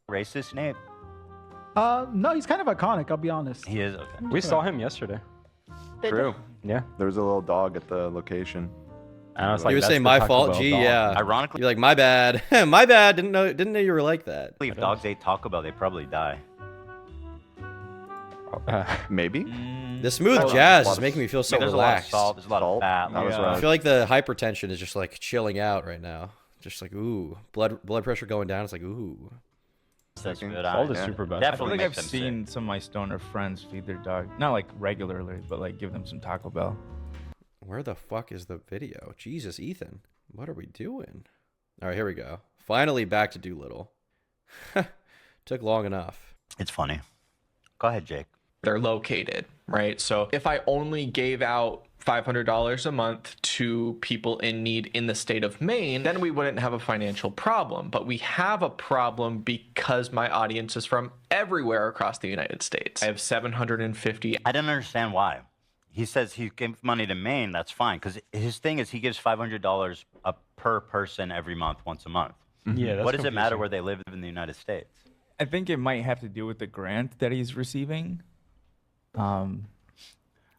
Racist, Nate? No, he's kind of iconic, I'll be honest. He is, okay. We saw him yesterday. True. Yeah. There was a little dog at the location. And I was He like, was "That's saying the my Taco fault. Bell Gee, dog." yeah. Ironically, you're like, my bad. My bad. Didn't know you were like that. If dogs ate Taco Bell, they probably die. Maybe. The smooth jazz is making me feel so there's relaxed. A lot of salt. There's a lot of fat. I feel like the hypertension is just like chilling out right now. Just like ooh, blood pressure going down. It's like ooh. That's good. Salt is super bad. I feel like I've seen some of my stoner friends feed their dog, not like regularly, but like give them some Taco Bell. Where the fuck is the video? Jesus, Ethan, what are we doing? All right, here we go. Finally back to Doolittle. Took long enough. It's funny. Go ahead, Jake. They're located, right? So if I only gave out $500 a month to people in need in the state of Maine, then we wouldn't have a financial problem. But we have a problem because my audience is from everywhere across the United States. I have 750. I don't understand why. He says he gives money to Maine. That's fine, because his thing is he gives $500 per person every month, once a month. Yeah. That's what does it matter confusing. where they live in the United States? I think it might have to do with the grant that he's receiving. I don't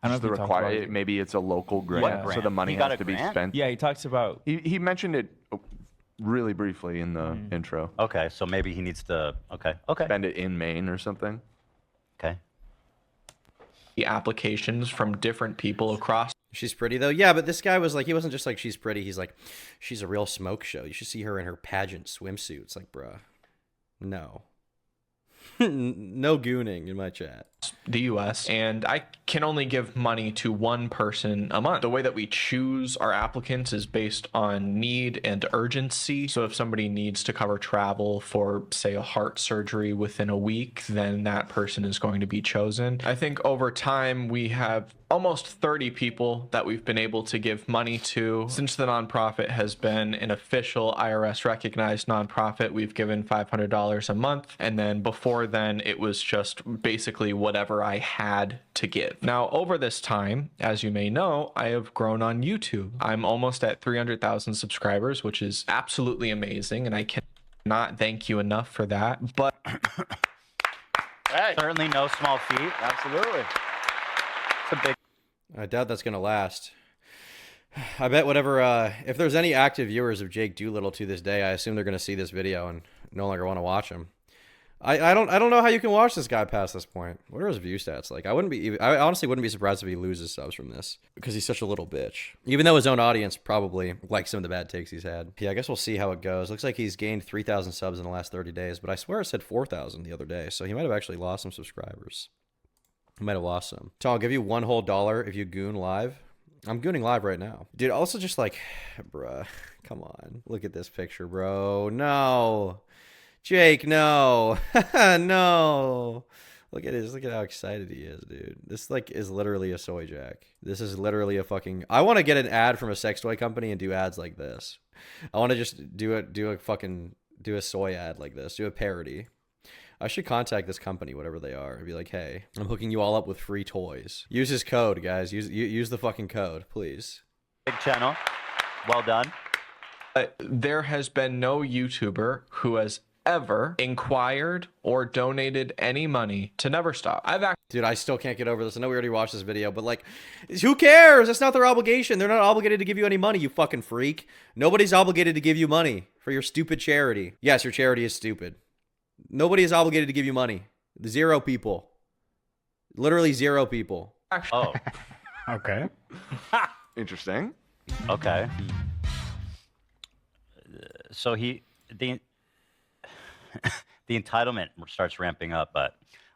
know if the he talked about it. maybe it's a local grant, What so grant? the money He got has a to be grant? spent. Yeah, he talks about. He mentioned it. really briefly in the intro. Okay, so maybe he needs to. Okay. Spend it in Maine or something. Okay. The applications from different people across. She's pretty though. Yeah, but this guy was like, he wasn't just like she's pretty. He's like, she's a real smoke show. You should see her in her pageant swimsuit. It's like, bruh, no. No gooning in my chat. The US, and I can only give money to one person a month. The way that we choose our applicants is based on need and urgency. So if somebody needs to cover travel for, say, a heart surgery within a week, then that person is going to be chosen. I think over time we have almost 30 people that we've been able to give money to. Since the nonprofit has been an official IRS recognized nonprofit, we've given $500 a month. And then before then, it was just basically whatever I had to give. Now, over this time, as you may know, I have grown on YouTube. I'm almost at 300,000 subscribers, which is absolutely amazing. And I cannot thank you enough for that. But certainly no small feat. Absolutely. It's a big. I doubt that's gonna last. I bet whatever. If there's any active viewers of Jake Doolittle to this day, I assume they're gonna see this video and no longer want to watch him. I don't know how you can watch this guy past this point. What are his view stats like? I honestly wouldn't be surprised if he loses subs from this because he's such a little bitch. Even though his own audience probably likes some of the bad takes he's had. Yeah, I guess we'll see how it goes. Looks like he's gained 3,000 subs in the last 30 days, but I swear it said 4,000 the other day, so he might have actually lost some subscribers. He might have lost some. So I'll give you $1 whole if you goon live. I'm gooning live right now. Dude, also just like, bruh, come on. Look at this picture, bro. No. Jake, no. No. Look at how excited he is, dude. This like is literally a soy jack. This is literally a fucking. I want to get an ad from a sex toy company and do ads like this. I want to just do a soy ad like this. Do a parody. I should contact this company, whatever they are, and be like, hey, I'm hooking you all up with free toys. Use his code, guys. Use the fucking code, please. Big channel. Well done. There has been no YouTuber who has ever inquired or donated any money to Never Stop. Dude, I still can't get over this. I know we already watched this video, but like, who cares? That's not their obligation. They're not obligated to give you any money, you fucking freak. Nobody's obligated to give you money for your stupid charity. Yes, your charity is stupid. Nobody is obligated to give you money. 0 people. Literally 0 people. Oh. Okay. Interesting. Okay. So the entitlement starts ramping up, but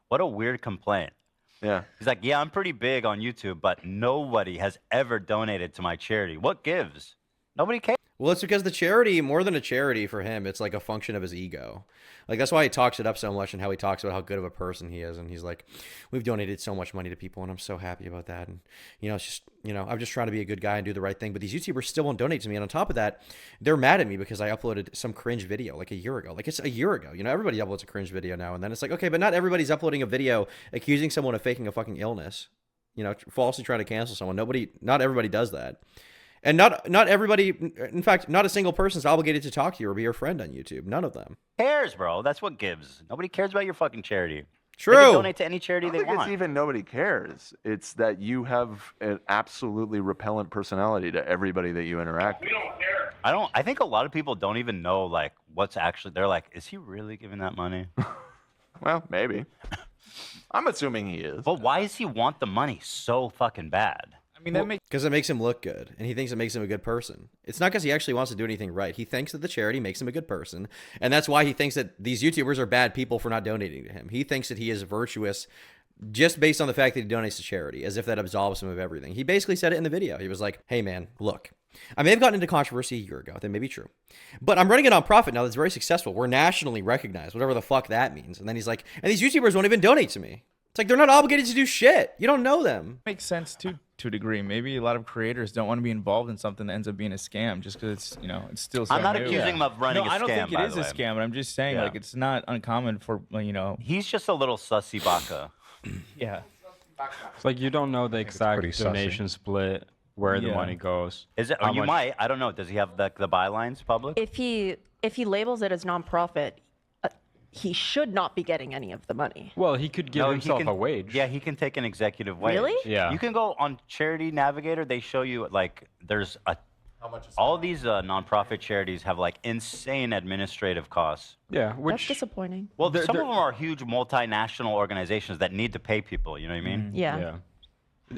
what a weird complaint. Yeah. He's like, yeah, I'm pretty big on YouTube, but nobody has ever donated to my charity. What gives? Nobody cares. Well, it's because the charity, more than a charity for him, it's like a function of his ego. Like, that's why he talks it up so much and how he talks about how good of a person he is. And he's like, we've donated so much money to people and I'm so happy about that. And, you know, it's just, you know, I'm just trying to be a good guy and do the right thing. But these YouTubers still won't donate to me. And on top of that, they're mad at me because I uploaded some cringe video like a year ago. Like, it's a year ago. You know, everybody uploads a cringe video now and then. It's like, okay, but not everybody's uploading a video accusing someone of faking a fucking illness. You know, falsely trying to cancel someone. Not everybody does that. And not everybody, in fact, not a single person is obligated to talk to you or be your friend on YouTube. None of them. Cares, bro. That's what gives. Nobody cares about your fucking charity. True. They can donate to any charity I they don't think want. it's even nobody cares. It's that you have an absolutely repellent personality to everybody that you interact with. We don't care. I think a lot of people don't even know like what's actually. They're like, is he really giving that money? Well, maybe. I'm assuming he is. But why does he want the money so fucking bad? I mean, that makes because it makes him look good, and he thinks it makes him a good person. It's not because he actually wants to do anything right. He thinks that the charity makes him a good person, and that's why he thinks that these YouTubers are bad people for not donating to him. He thinks that he is virtuous just based on the fact that he donates to charity, as if that absolves him of everything. He basically said it in the video. He was like, hey, man, look, I may have gotten into controversy a year ago. That may be true. But I'm running a nonprofit now that's very successful. We're nationally recognized, whatever the fuck that means. And then he's like, and these YouTubers won't even donate to me. It's like they're not obligated to do shit. You don't know them. Makes sense too, to a degree. Maybe a lot of creators don't want to be involved in something that ends up being a scam just because it's, you know, it's still so I'm not new. accusing him of running a scam. No, I don't think it by is the a way. scam, but I'm just saying, like, it's not uncommon for, you know. He's just a little sussy baka. Yeah. It's like you don't know the exact pretty sussy. donation split, where the Yeah. money goes. Is it? Or you might. I don't know. Does he have the bylines public? If he labels it as nonprofit, he should not be getting any of the money. Well, he could give himself can, a wage. Yeah, he can take an executive wage. Really? Yeah. You can go on Charity Navigator. They show you like there's a All these nonprofit charities have like insane administrative costs. Yeah, That's disappointing. Well, some of them are huge multinational organizations that need to pay people. You know what I mean? Yeah.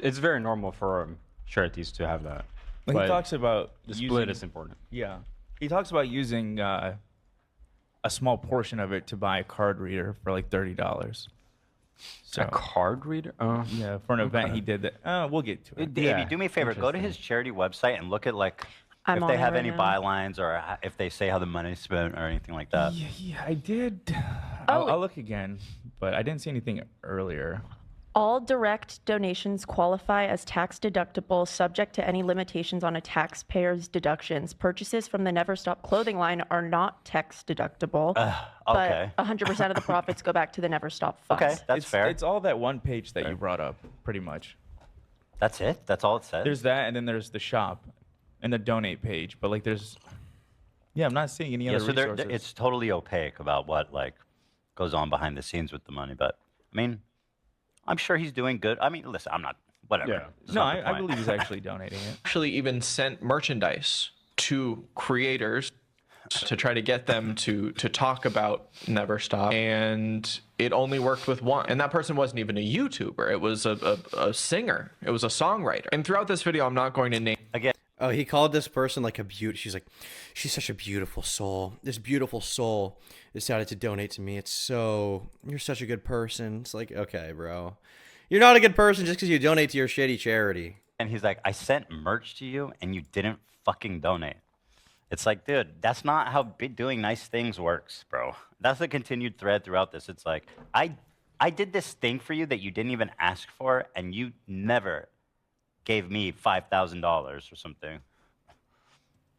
It's very normal for charities to have that. He But talks about the split is important. Yeah, he talks about using a small portion of it to buy a card reader for like $30. So, A card reader? yeah, for an event he did that. We'll get to it. Davey, do me a favor. Go to his charity website and look at like I'm if on they it have right any now. bylines or if they say how the money's spent or anything like that. Yeah, I did. Oh. I'll look again, but I didn't see anything earlier. All direct donations qualify as tax deductible, subject to any limitations on a taxpayer's deductions. Purchases from the Never Stop clothing line are not tax deductible, Okay. but 100% of the profits go back to the Never Stop funds. Okay, that's fair. It's all that one page that you brought up, pretty much. That's it? That's all it says? There's that, and then there's the shop and the donate page. But like, I'm not seeing any other so resources. it's totally opaque about what like goes on behind the scenes with the money. But I mean, I'm sure he's doing good. I mean, listen, I'm not, whatever. Yeah. It's No, not the I point. believe he's actually donating it. Actually even sent merchandise to creators to try to get them to talk about Never Stop, and it only worked with one, and that person wasn't even a YouTuber. It was a singer. It was a songwriter. And throughout this video, I'm not going to name Again, Oh, he called this person like a beauty. She's like, she's such a beautiful soul. This beautiful soul decided to donate to me. You're such a good person. It's like, okay, bro. You're not a good person just because you donate to your shitty charity. and he's like, I sent merch to you and you didn't fucking donate. It's like, dude, that's not how doing nice things works, bro. That's a continued thread throughout this. It's like, I did this thing for you that you didn't even ask for, and you never gave me $5,000 or something.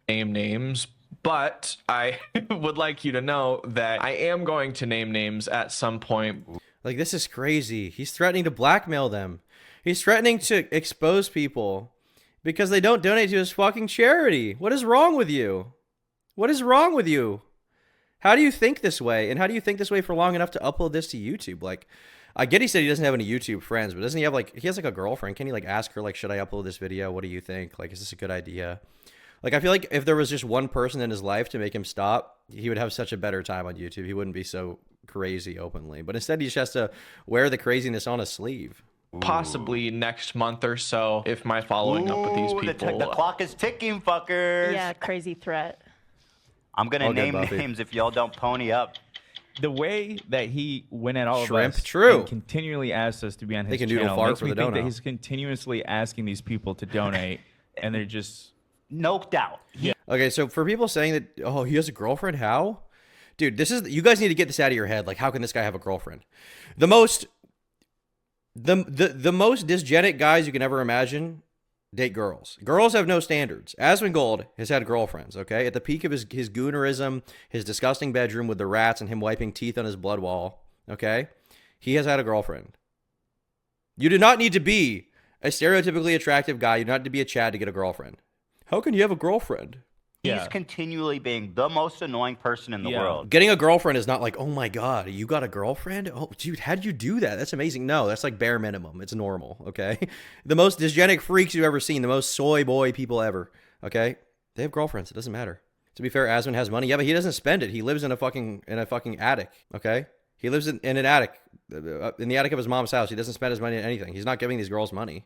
name names, but I would like you to know that I am going to name names at some point. Like, this is crazy. He's threatening to blackmail them. He's threatening to expose people because they don't donate to his fucking charity. What is wrong with you? What is wrong with you? How do you think this way? And how do you think this way for long enough to upload this to YouTube? Like, I get he said he doesn't have any YouTube friends, but doesn't he have, like, he has, like, a girlfriend. Can he, like, ask her, like, should I upload this video? What do you think? Like, is this a good idea? Like, I feel like if there was just one person in his life to make him stop, he would have such a better time on YouTube. He wouldn't be so crazy openly. But instead, he just has to wear the craziness on his sleeve. Possibly next month or so, if my following up with these people. The clock is ticking, fuckers. Yeah, crazy threat. I'm going to name names if y'all don't pony up. The way that he went at all Shrimp, of us true. and continually asked us to be on his They can doodle channel fart makes for me the think that dono. he's continuously asking these people to donate, and they're just... No doubt. Yeah. Okay, so for people saying that, oh, he has a girlfriend, how? Dude, you guys need to get this out of your head. Like, how can this guy have a girlfriend? The most dysgenic guys you can ever imagine date girls. Girls have no standards. Asmongold has had girlfriends, okay? At the peak of his goonerism, his disgusting bedroom with the rats and him wiping teeth on his blood wall, okay? He has had a girlfriend. You do not need to be a stereotypically attractive guy. You do not need to be a Chad to get a girlfriend. How can you have a girlfriend? He's continually being the most annoying person in the world. Getting a girlfriend is not like, oh my God, you got a girlfriend? Oh, dude, how'd you do that? That's amazing. No, that's like bare minimum. It's normal, okay? The most dysgenic freaks you've ever seen, the most soy boy people ever, okay? They have girlfriends. It doesn't matter. To be fair, Asmon has money. Yeah, but he doesn't spend it. He lives in a fucking attic, okay? He lives in an attic, in the attic of his mom's house. He doesn't spend his money on anything. He's not giving these girls money.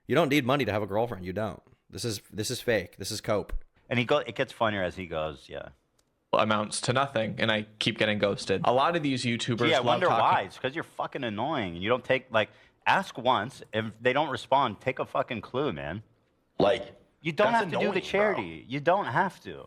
You don't need money to have a girlfriend. You don't. This is fake. This is cope. And it gets funnier as he goes, yeah. Amounts to nothing, and I keep getting ghosted. A lot of these YouTubers Gee, I love wonder talking- why. It's because you're fucking annoying. And you don't take, like, ask once. If they don't respond, take a fucking clue, man. Like, you don't that's have to do the annoying, charity. You don't have to,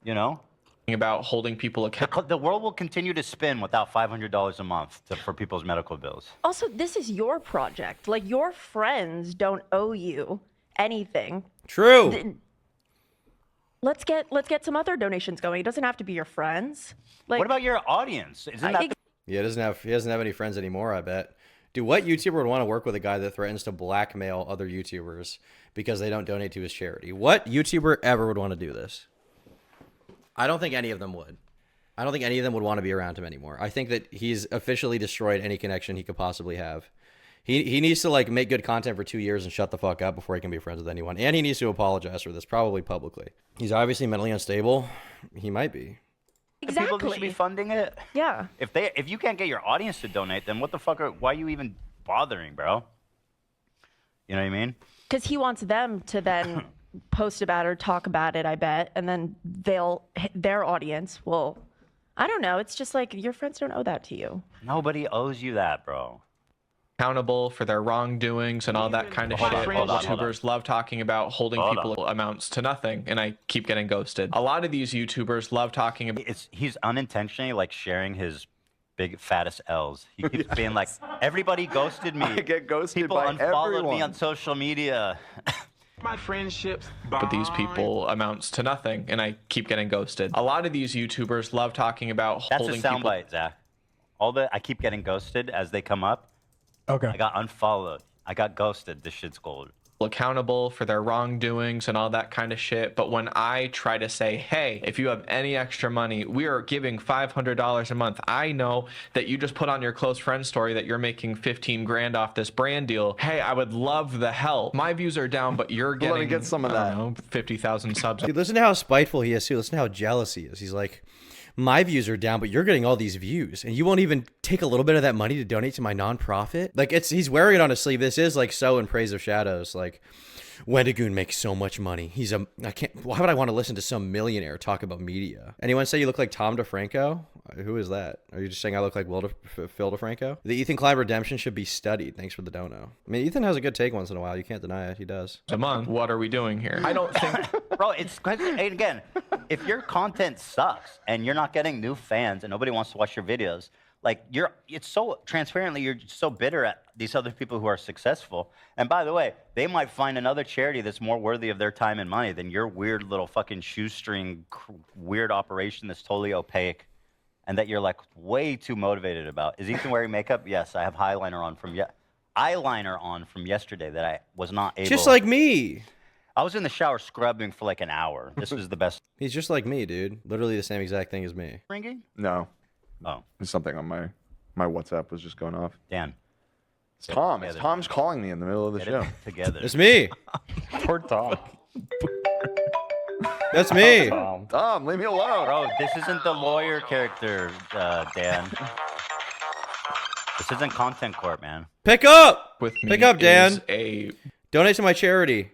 you know? About holding people accountable. The world will continue to spin without $500 a month for people's medical bills. Also, this is your project. Like, your friends don't owe you anything. True. Let's get some other donations going. It doesn't have to be your friends. Like, What about your audience? Isn't that Yeah, he doesn't have any friends anymore, I bet. Dude, what YouTuber would want to work with a guy that threatens to blackmail other YouTubers because they don't donate to his charity? What YouTuber ever would want to do this? I don't think any of them would. I don't think any of them would want to be around him anymore. I think that he's officially destroyed any connection he could possibly have. He needs to like make good content for 2 years and shut the fuck up before he can be friends with anyone. And he needs to apologize for this, probably publicly. He's obviously mentally unstable. He might be. The people that should be funding it. Yeah. If you can't get your audience to donate, then what the fuck why are you even bothering, bro? You know what I mean? Because he wants them to then post about it or talk about it, I bet, and then their audience will. I don't know. It's just like your friends don't owe that to you. Nobody owes you that, bro. Accountable for their wrongdoings and all that kind of shit. YouTubers love talking about holding people amounts to nothing, and I keep getting ghosted. A lot of these YouTubers love talking about. He's unintentionally like sharing his big fattest L's. He keeps being like, everybody ghosted me. I get ghosted People by unfollowed everyone. me on social media. My friendships, but these people amounts to nothing, and I keep getting ghosted. A lot of these YouTubers love talking about That's holding a people. soundbite, Zach. I keep getting ghosted as they come up. Okay. I got unfollowed. I got ghosted. This shit's gold. Accountable for their wrongdoings and all that kind of shit. But when I try to say, hey, if you have any extra money, we are giving $500 a month. I know that you just put on your close friend story that you're making 15 grand off this brand deal. Hey, I would love the help. My views are down, but you're getting, Let me get some of I that. don't know, 50,000 subs. Dude, listen to how spiteful he is too. Listen to how jealous he is. He's like, my views are down, but you're getting all these views, and you won't even take a little bit of that money to donate to my nonprofit. Like he's wearing it on his sleeve. This is like so in praise of Shadows. Like Wendigoon makes so much money. Why would I want to listen to some millionaire talk about media? Anyone say you look like Tom DeFranco? Who is that? Are you just saying I look like Phil DeFranco? The Ethan Klein redemption should be studied. Thanks for the dono. I mean, Ethan has a good take once in a while. You can't deny it. He does. A month. What are we doing here? I don't think. Bro, it's again, if your content sucks and you're not getting new fans and nobody wants to watch your videos, like it's so transparently, you're so bitter at these other people who are successful. And by the way, they might find another charity that's more worthy of their time and money than your weird little fucking shoestring weird operation that's totally opaque and that you're like way too motivated about. Is Ethan wearing makeup? Yes, I have eyeliner on from yesterday that I was not able. Just like me. I was in the shower scrubbing for like an hour. This was the best. He's just like me, dude. Literally the same exact thing as me. Ringing? No. Oh. There's something on my WhatsApp was just going off. Dan. It's Tom. It's Tom's calling me in the middle of the Get show. it together. It's me. Poor Tom. That's me. Tom, leave me alone. Bro, this isn't the lawyer character, Dan. This isn't Content Corp, man. Pick up. With me Pick up, Dan. is Donate to my charity.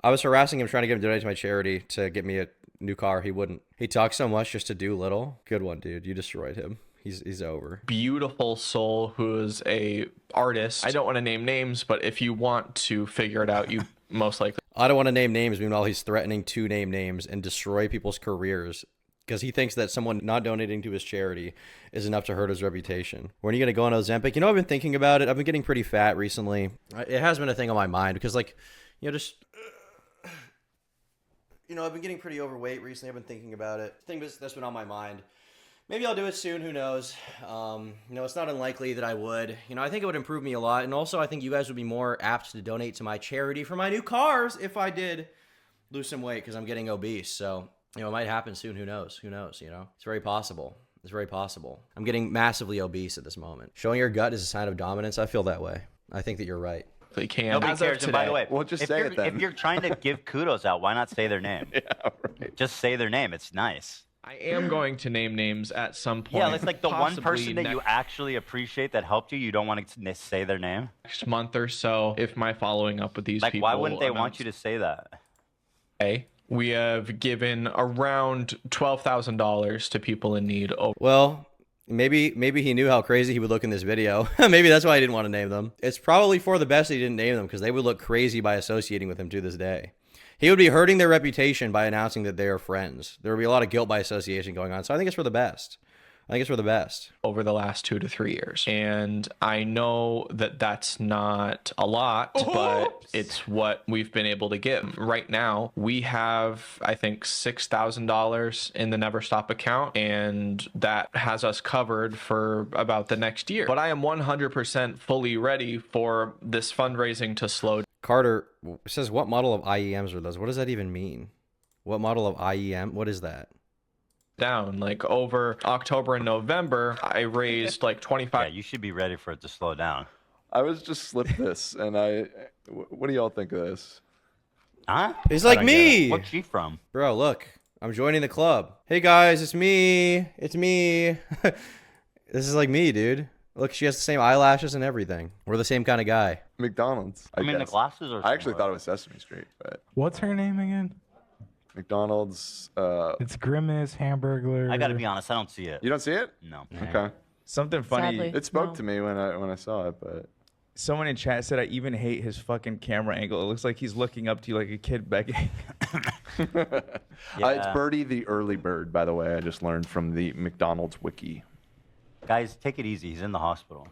I was harassing him, trying to get him to donate to my charity to get me a new car. He wouldn't. He talks so much just to do little. Good one, dude. You destroyed him. He's over. beautiful soul who is a artist. I don't want to name names, but if you want to figure it out, you most likely. I don't want to name names. Meanwhile, he's threatening to name names and destroy people's careers because he thinks that someone not donating to his charity is enough to hurt his reputation. When are you going to go on Ozempic? You know, I've been thinking about it. I've been getting pretty fat recently. It has been a thing on my mind because, like, you know, I've been getting pretty overweight recently. I've been thinking about it. Thing that's been on my mind. Maybe I'll do it soon. Who knows? It's not unlikely that I would. I think it would improve me a lot. And also, I think you guys would be more apt to donate to my charity for my new cars if I did lose some weight because I'm getting obese. So, it might happen soon. Who knows? It's very possible. It's very possible. I'm getting massively obese at this moment. Showing your gut is a sign of dominance. I feel that way. I think that you're right. They can. Nobody cares. And by the way, well, just say it then. If you're trying to give kudos out, why not say their name? Yeah, right. Just say their name. It's nice. I am going to name names at some point. Yeah, it's like the one possibly person that you actually appreciate that helped you. You don't want to say their name. next month or so, if my following up with these Like, people. why wouldn't they want you to say that? Okay. We have given around $12,000 to people in need. Well, maybe he knew how crazy he would look in this video. Maybe that's why I didn't want to name them. It's probably for the best that he didn't name them because they would look crazy by associating with him to this day. He would be hurting their reputation by announcing that they are friends. There would be a lot of guilt by association going on. So I think it's for the best. Over the last 2 to 3 years. And I know that that's not a lot, but it's what we've been able to give. Right now, we have, I think, $6,000 in the Never Stop account, and that has us covered for about the next year. But I am 100% fully ready for this fundraising to slow down. Carter says, what model of IEMs are those? What does that even mean? What model of IEM? What is that? Down. Like over October and November, I raised like 25. Yeah, you should be ready for it to slow down. I was just slipped this, and what do y'all think of this? Huh? He's like me. What's she from? Bro, look. I'm joining the club. Hey guys, it's me. It's me. This is like me, dude. Look, she has the same eyelashes and everything. We're the same kind of guy. McDonald's. I mean, the guess. glasses are. I actually thought it was Sesame Street, but What's her name again? McDonald's. It's Grimace, Hamburglar. I gotta be honest, I don't see it. You don't see it? No. Okay. Something funny. Sadly. It spoke No. to me when I saw it, but Someone in chat said I even hate his fucking camera angle. It looks like he's looking up to you like a kid begging. It's Birdie the early bird, by the way. I just learned from the McDonald's wiki. Guys, take it easy. He's in the hospital.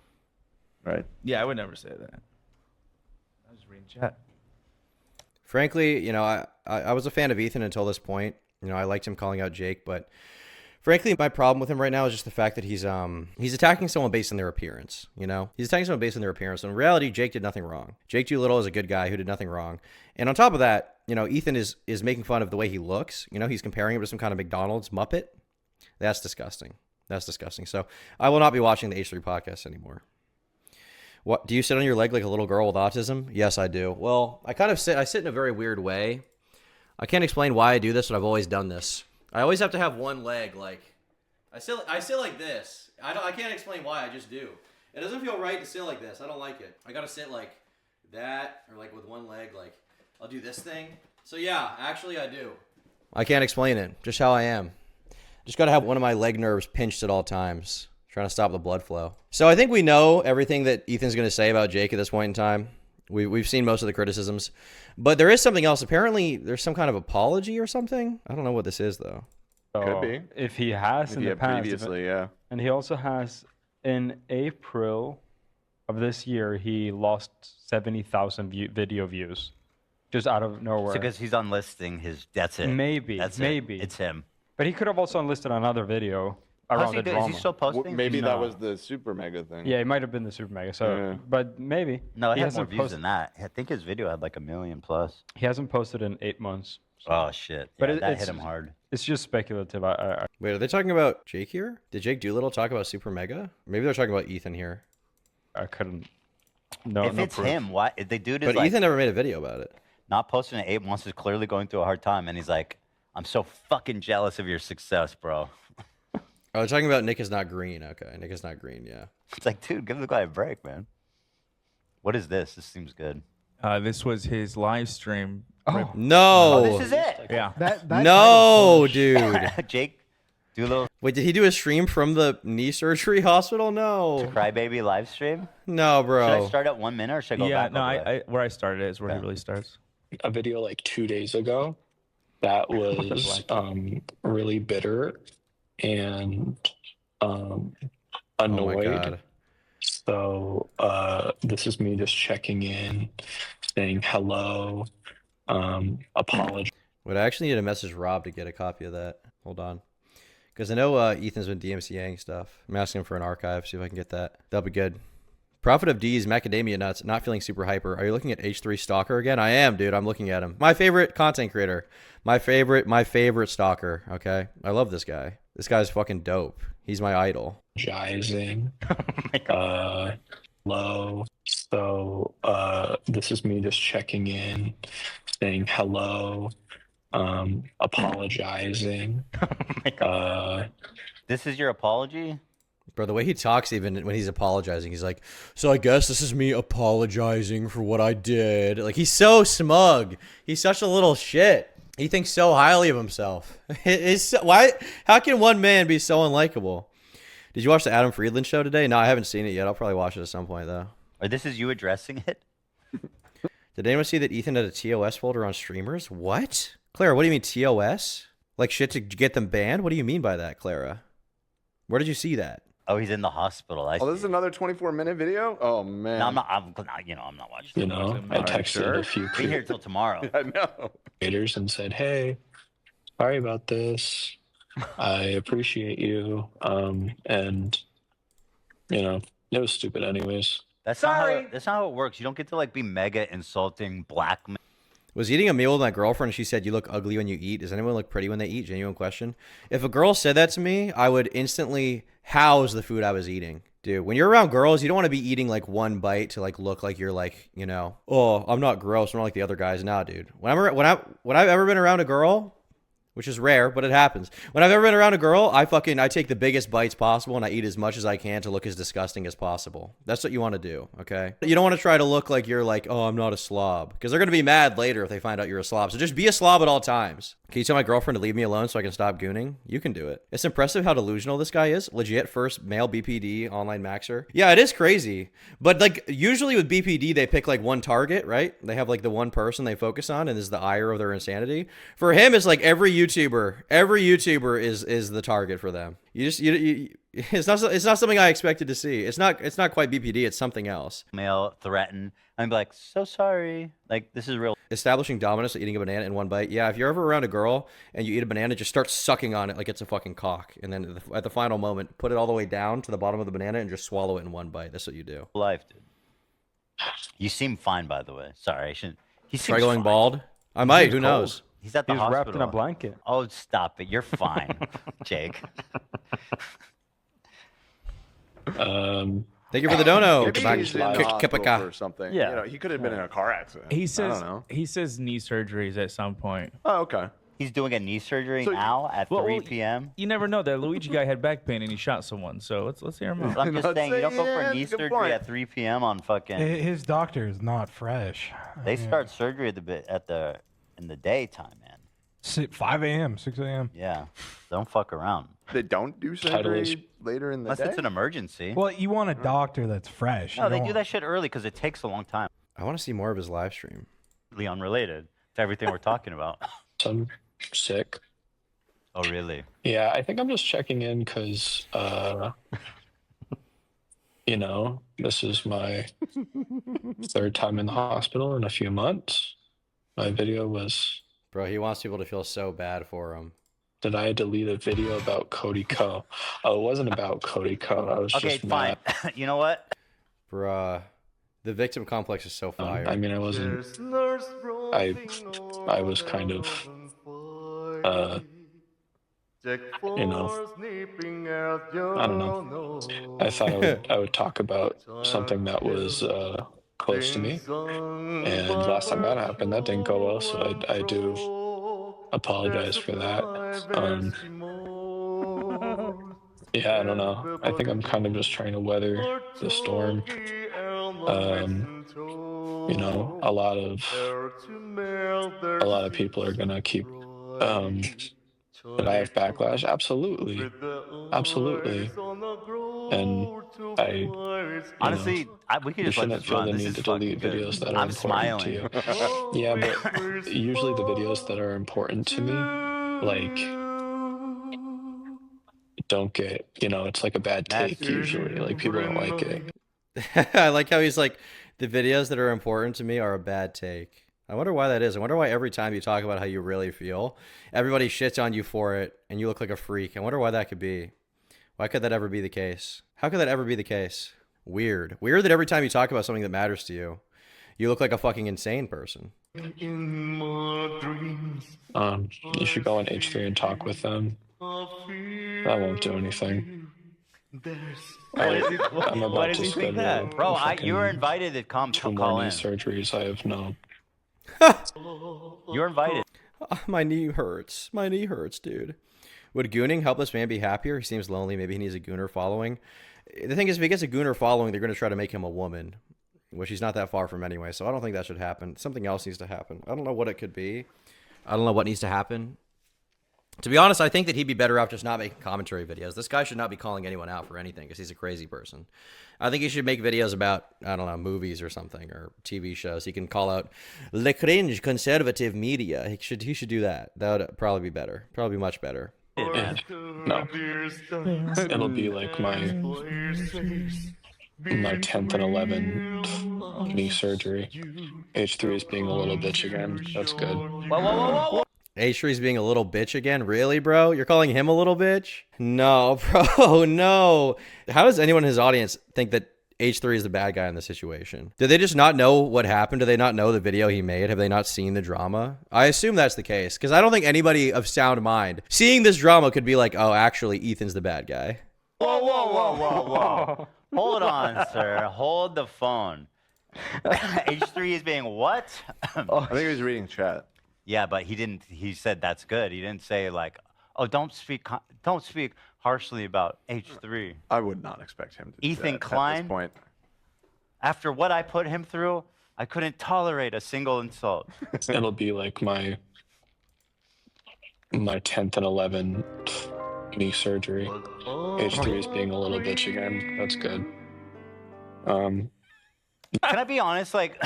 Right. Yeah, I would never say that. I was reading chat. Frankly, you know, I was a fan of Ethan until this point. You know, I liked him calling out Jake, but frankly, my problem with him right now is just the fact that he's attacking someone based on their appearance. You know, he's attacking someone based on their appearance. In reality, Jake did nothing wrong. Jake Doolittle is a good guy who did nothing wrong. And on top of that, you know, Ethan is making fun of the way he looks. You know, he's comparing him to some kind of McDonald's Muppet. That's disgusting. That's disgusting. So I will not be watching the H3 podcast anymore. What, do you sit on your leg like a little girl with autism? Yes, I do. Well, I sit in a very weird way. I can't explain why I do this, but I've always done this. I always have to have one leg like I sit like this. I can't explain why, I just do. It doesn't feel right to sit like this. I don't like it. I got to sit like that or like with one leg, like I'll do this thing. So yeah, actually I do. I can't explain it. Just how I am. Just got to have one of my leg nerves pinched at all times, trying to stop the blood flow. So I think we know everything that Ethan's going to say about Jake at this point in time. We've seen most of the criticisms. But there is something else. Apparently, there's some kind of apology or something. I don't know what this is, though. Could be. If he has in the past. Previously, yeah. And he also has, in April of this year, he lost 70,000 video views. Just out of nowhere. So because he's unlisting his, that's it. Maybe. That's maybe. It. It's him. But he could have also unlisted another video around the drama. Is he still posting? Maybe that No. was the Super Mega thing. Yeah, it might have been the Super Mega. So, Yeah. but maybe. No, it he had more hasn't views posted. than that. I think his video had like 1 million plus. He hasn't posted in 8 months. Oh shit! But Yeah, that it's- hit him hard. It's just speculative. Wait, are they talking about Jake here? Did Jake Doolittle talk about Super Mega? Maybe they're talking about Ethan here. I couldn't. No, If no it's proof. him, why? The dude is But like Ethan never made a video about it. not posting in 8 months, is clearly going through a hard time, and he's like, "I'm so fucking jealous of your success, bro." Oh, they're talking about Nick is not green. Okay, Nick is not green, yeah. It's like, dude, give the guy a break, man. What is this? This seems good. This was his live stream. Oh, no. Oh, this is it. Yeah. That No, dude. Jake Doolittle Wait, did he do a stream from the knee surgery hospital? No. Crybaby live stream. No, Should bro. I start at 1 minute or should I go Yeah, back? no, all the way? where I started is where he Yeah. really starts. A video like 2 days ago that was really bitter and Oh annoyed. my god. So this is me just checking in, saying hello, apologize. Wait, I actually need to message Rob to get a copy of that. Hold on. Because I know Ethan's been DMCAing stuff. I'm asking him for an archive, see if I can get that. That'll be good. Prophet of D's, Macadamia Nuts, not feeling super hyper. Are you looking at H3 Stalker again? I am, dude. I'm looking at him. My favorite content creator. My favorite stalker, okay? I love this guy. This guy's fucking dope. He's my idol. Apologizing. Hello. So this is me just checking in, saying hello, apologizing. This is your apology? Bro, the way he talks even when he's apologizing, he's like, so I guess this is me apologizing for what I did. Like, he's so smug. He's such a little shit. He thinks so highly of himself. How can one man be so unlikable? Did you watch the Adam Friedland show today? No, I haven't seen it yet. I'll probably watch it at some point, though. Or this is you addressing it? Did anyone see that Ethan had a TOS folder on streamers? What? Clara, what do you mean TOS? Like shit to get them banned? What do you mean by that, Clara? Where did you see that? Oh, he's in the hospital. Oh, this is another 24-minute video? Oh, man. No, I'm not watching. You know, I texted a few Be here till tomorrow. I know. creators and said, "Hey, sorry about this. I appreciate you." And you know, it was stupid anyways. That's not how it works. You don't get to like be mega insulting Blackmail. Was eating a meal with my girlfriend and she said, you look ugly when you eat. Does anyone look pretty when they eat? Genuine question. If a girl said that to me, I would instantly house the food I was eating. Dude, when you're around girls, you don't want to be eating like one bite to like look like you're like, you know, oh, I'm not gross. I'm not like the other guys. Nah, dude. When I've ever been around a girl, which is rare, but it happens. When I've ever been around a girl, I take the biggest bites possible and I eat as much as I can to look as disgusting as possible. That's what you want to do, okay? You don't want to try to look like you're like, oh, I'm not a slob. Because they're going to be mad later if they find out you're a slob. So just be a slob at all times. Can you tell my girlfriend to leave me alone so I can stop gooning? You can do it. It's impressive how delusional this guy is. Legit first male BPD online maxer. Yeah, it is crazy. But like usually with BPD, they pick like one target, right? They have like the one person they focus on and is the ire of their insanity. For him, it's like every YouTuber is the target for them. It's not something I expected to see. It's not quite BPD, it's something else. Male threaten. I'm like, so sorry. Like, this is real. Establishing dominance, eating a banana in one bite. Yeah, if you're ever around a girl and you eat a banana, just start sucking on it like it's a fucking cock. And then at the final moment, put it all the way down to the bottom of the banana and just swallow it in one bite. That's what you do. Life, dude. You seem fine, by the way. Sorry, I shouldn't. He seems Try going fine. bald? I might, who knows? He's at the He's hospital. wrapped in a blanket. Oh, stop it. You're fine, Jake. Thank you for the dono. Maybe he's in the hospital or something. Yeah. You know, he could have been in a car accident. He I says don't know. he says knee surgeries at some point. Oh, okay. He's doing a knee surgery So- now at Well, 3 p.m. You never know. That Luigi guy had back pain and he shot someone. So let's hear him out. I'm just saying, you don't go for Yeah, a knee that's a good surgery point. at 3 p.m. on fucking. His doctor is not fresh. They start surgery in the daytime, man. 5 a.m., 6 a.m. Yeah, don't fuck around. They don't do Title is- surgery later in the Unless day? it's an emergency. Well, you want a doctor that's fresh. No, You they don't do want- that shit early because it takes a long time. I want to see more of his live stream. Completely unrelated to everything we're talking about. So I'm sick. Oh, really? Yeah, I think I'm just checking in because, you know, this is my third time in the hospital in a few months. My video was Bro, he wants people to feel so bad for him. that I had to delete a video about Cody Co. Oh, it wasn't about Cody Co. I was Okay, just fine. mad. You know what? Bruh. The victim complex is so fire. I mean, I wasn't. I was kind of, you know, I don't know. I thought I would talk about something that was close to me, and last time that happened, that didn't go well. So I do apologize for that. Yeah, I don't know. I think I'm kind of just trying to weather the storm. You know, a lot of people are gonna keep. Did I have backlash? Absolutely, and Honestly, we could you just let shouldn't this feel run. the This need is to fucking delete good. videos that are I'm important to smiling. you. Yeah, but usually the videos that are important to me, like, don't get, you know, it's like a bad take usually. Like, people don't like it. I like how he's like, the videos that are important to me are a bad take. I wonder why that is. I wonder why every time you talk about how you really feel, everybody shits on you for it and you look like a freak. I wonder why that could be. Why could that ever be the case? How could that ever be the case? Weird. Weird that every time you talk about something that matters to you, you look like a fucking insane person. You should go on H3 and talk with them. That won't do anything. I'm Why about does to he think schedule that? Bro, you were fucking invited to come 2 call more knee in. surgeries. I have no. You're invited. My knee hurts. My knee hurts, dude. Would gooning help this man be happier? He seems lonely. Maybe he needs a gooner following. The thing is, if he gets a gooner following, they're going to try to make him a woman, which he's not that far from anyway. So I don't think that should happen. Something else needs to happen. I don't know what it could be. I don't know what needs to happen. To be honest, I think that he'd be better off just not making commentary videos. This guy should not be calling anyone out for anything because he's a crazy person. I think he should make videos about, I don't know, movies or something, or TV shows. He can call out le cringe conservative media. He should do that. That would probably be better. Probably much better. And no, it'll be like my 10th and 11th knee surgery. H3 is being a little bitch again. That's good. Whoa. H3's being a little bitch again? Really, bro? You're calling him a little bitch? No, bro, no. How does anyone in his audience think that H3 is the bad guy in this situation? Did they just not know what happened? Do they not know the video he made? Have they not seen the drama? I assume that's the case, because I don't think anybody of sound mind seeing this drama could be like, oh, actually, Ethan's the bad guy. Whoa. Hold on, sir. Hold the phone. H3 is being what? I think he was reading chat. Yeah, but he didn't. He said that's good. He didn't say like, "Oh, don't speak harshly about H3." I would not expect him to. Ethan do that Klein. At this point. After what I put him through, I couldn't tolerate a single insult. It'll be like my 10th and 11th knee surgery. H3 is being a little bitch again. That's good. Can I be honest? Like,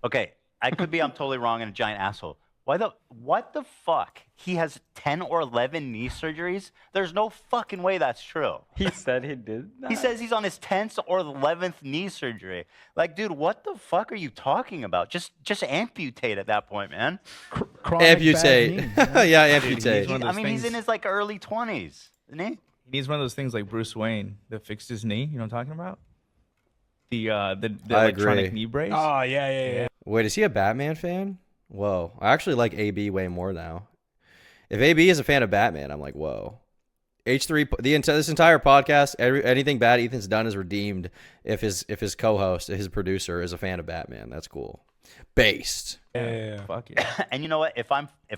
okay, I'm totally wrong and a giant asshole. What the fuck? He has 10 or 11 knee surgeries? There's no fucking way that's true. He said he did that? He says he's on his 10th or 11th knee surgery. Like, dude, what the fuck are you talking about? Just amputate at that point, man. Amputate. Yeah, amputate. He's in his like early 20s, isn't he? He needs one of those things like Bruce Wayne that fixed his knee. You know what I'm talking about? The electronic knee brace. Oh, yeah. Wait, is he a Batman fan? Whoa. I actually like AB way more now. If AB is a fan of Batman, I'm like, whoa. H3, this entire podcast, anything bad Ethan's done is redeemed if his co-host, his producer, is a fan of Batman. That's cool. Based. Yeah. Fuck yeah. And you know what? If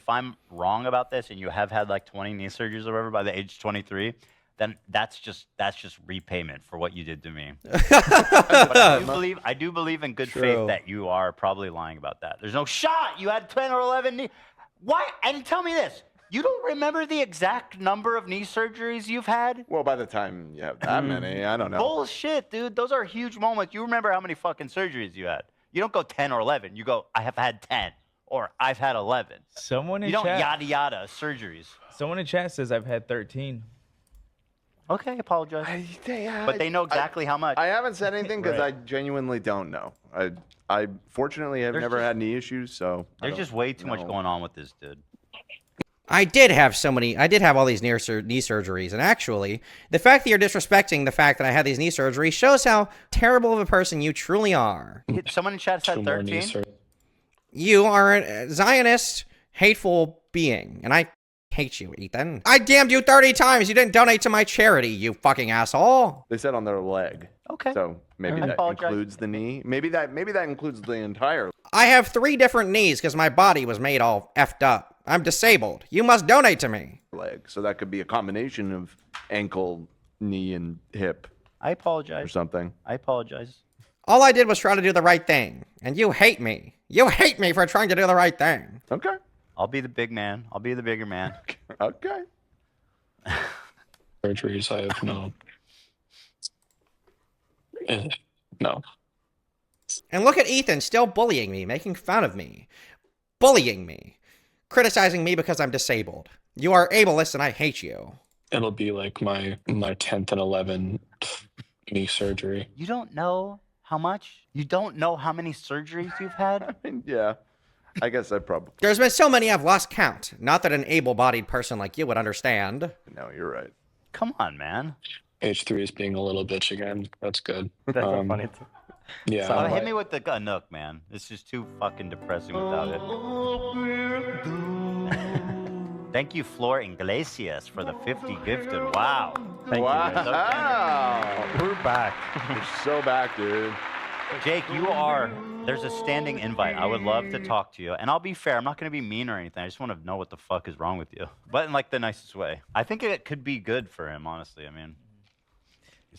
I'm wrong about this, and you have had like 20 knee surgeries or whatever by the age of 23, then that's just repayment for what you did to me. But I do believe in good faith that you are probably lying about that. There's no shot you had 10 or 11 knee. Why? And tell me this. You don't remember the exact number of knee surgeries you've had? Well, by the time you have that many, I don't know. Bullshit, dude. Those are huge moments. You remember how many fucking surgeries you had. You don't go 10 or 11. You go, I have had 10 or I've had 11. Someone in you don't chat. yada yada surgeries. Someone in chat says I've had 13. Okay, apologize. But they know exactly how much. I haven't said anything because I genuinely don't know. I fortunately have never had knee issues, so there's just way too much going on with this dude. I did have all these knee surgeries, and actually, the fact that you're disrespecting the fact that I had these knee surgeries shows how terrible of a person you truly are. Someone in chat said 13. You are a Zionist, hateful being, and I hate you, Ethan. I damned you 30 times. You didn't donate to my charity, you fucking asshole. They said on their leg. Okay. So maybe that includes the knee. Maybe that includes the entire. I have 3 different knees because my body was made all effed up. I'm disabled. You must donate to me. Leg. So that could be a combination of ankle, knee, and hip. I apologize. Or something. I apologize. All I did was try to do the right thing, and you hate me. You hate me for trying to do the right thing. Okay. I'll be the big man. I'll be the bigger man. Okay. Surgeries, I have no. No. And look at Ethan still bullying me, making fun of me, bullying me, criticizing me because I'm disabled. You are ableist and I hate you. It'll be like my 10th and 11th knee surgery. You don't know how much? You don't know how many surgeries you've had? I mean, yeah. I guess I probably. There's been so many I've lost count. Not that an able-bodied person like you would understand. No, you're right. Come on, man. H3 is being a little bitch again. That's good. That's so funny. Yeah. So hit me with the Nook, man. This is too fucking depressing without it. Thank you, Flor Iglesias, for the 50 gifted. Wow. Thank you. We're back. We're so back, dude. Jake, there's a standing invite. I would love to talk to you. And I'll be fair. I'm not going to be mean or anything. I just want to know what the fuck is wrong with you. But in like the nicest way. I think it could be good for him, honestly. I mean.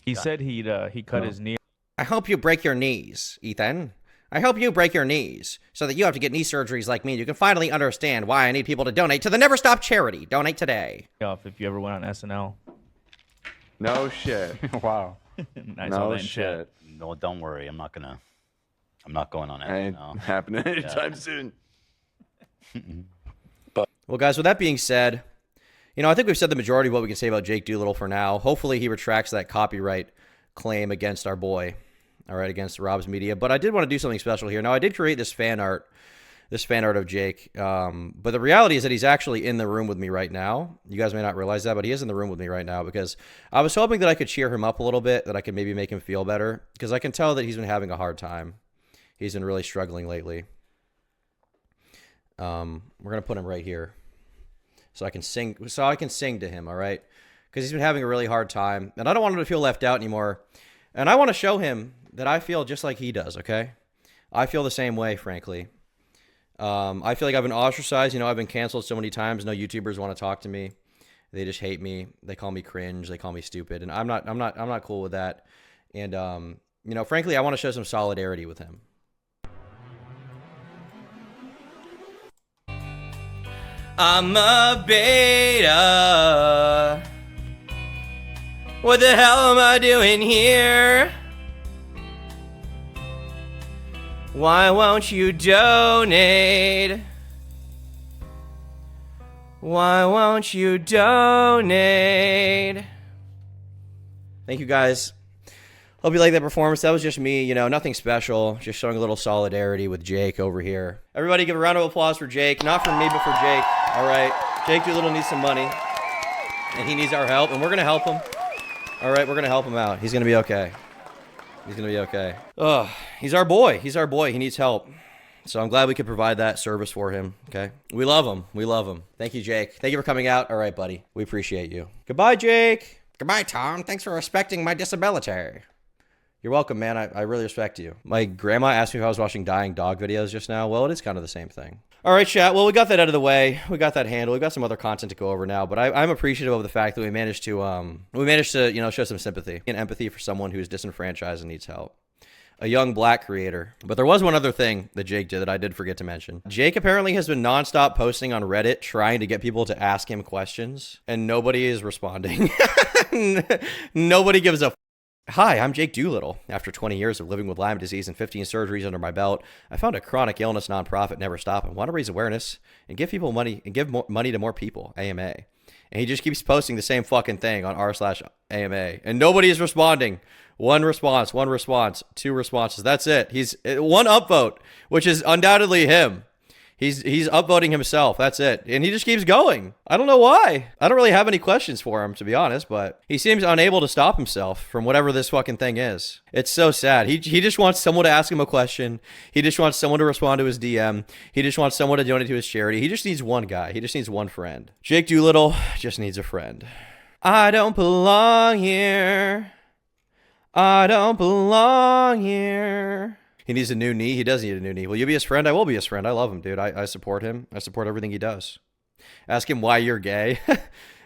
He said he cut his knee. I hope you break your knees, Ethan. I hope you break your knees so that you have to get knee surgeries like me. You can finally understand why I need people to donate to the Never Stop charity. Donate today. If you ever went on SNL. No shit. Wow. Nice no on that shit. No, don't worry. I'm not going on it. Ain't happening anytime soon. Well, guys, with that being said, I think we've said the majority of what we can say about Jake Doolittle for now. Hopefully he retracts that copyright claim against our boy, all right, against Rob's Media. But I did want to do something special here. Now, I did create this fan art of Jake, but the reality is that he's actually in the room with me right now. You guys may not realize that, but he is in the room with me right now because I was hoping that I could cheer him up a little bit, that I could maybe make him feel better, because I can tell that he's been having a hard time. He's been really struggling lately. We're going to put him right here so I can sing to him, all right? because he's been having a really hard time, and I don't want him to feel left out anymore. And I want to show him that I feel just like he does, okay? I feel the same way, frankly. I feel like I've been ostracized. You know, I've been canceled so many times. No YouTubers want to talk to me. They just hate me. They call me cringe. They call me stupid, and I'm not cool with that. And you know, frankly, I want to show some solidarity with him. I'm a beta. What the hell am I doing here? Why won't you donate? Why won't you donate? Thank you guys. Hope you like that performance. That was just me, you know, nothing special. Just showing a little solidarity with Jake over here. Everybody give a round of applause for Jake. Not for me, but for Jake. All right. Jake Doolittle needs some money. And he needs our help. And we're going to help him. All right, we're going to help him out. He's going to be okay. He's going to be okay. Oh, he's our boy. He's our boy. He needs help. So I'm glad we could provide that service for him, okay? We love him. We love him. Thank you, Jake. Thank you for coming out. All right, buddy. We appreciate you. Goodbye, Jake. Goodbye, Tom. Thanks for respecting my disability. You're welcome, man. I really respect you. My grandma asked me if I was watching dying dog videos just now. Well, it is kind of the same thing. All right, chat. Well, we got that out of the way. We got that handled. We got some other content to go over now, but I'm appreciative of the fact that we managed to you know, show some sympathy and empathy for someone who's disenfranchised and needs help. A young black creator. But there was one other thing that Jake did that I did forget to mention. Jake apparently has been nonstop posting on Reddit trying to get people to ask him questions, and nobody is responding. Nobody gives a Hi, I'm Jake Doolittle. After 20 years of living with Lyme disease and 15 surgeries under my belt, I found a chronic illness nonprofit, Never Stop, and want to raise awareness and give people money and give more money to more people, AMA. And he just keeps posting the same fucking thing on r/AMA, and nobody is responding. One response, two responses. That's it. He's one upvote, which is undoubtedly him. He's upvoting himself. That's it. And he just keeps going. I don't know why. I don't really have any questions for him, to be honest, but he seems unable to stop himself from whatever this fucking thing is. It's so sad. He just wants someone to ask him a question. He just wants someone to respond to his DM. He just wants someone to donate to his charity. He just needs one guy. He just needs one friend. Jake Doolittle just needs a friend. I don't belong here. I don't belong here. He needs a new knee. He does need a new knee. Will you be his friend? I will be his friend. I love him, dude. I support him. I support everything he does. Ask him why you're gay.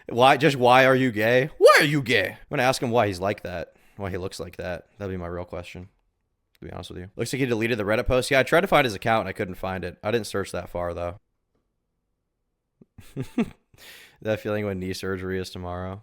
Why are you gay? Why are you gay? I'm going to ask him why he's like that. Why he looks like that. That'd be my real question, to be honest with you. Looks like he deleted the Reddit post. Yeah, I tried to find his account and I couldn't find it. I didn't search that far, though. That feeling when knee surgery is tomorrow.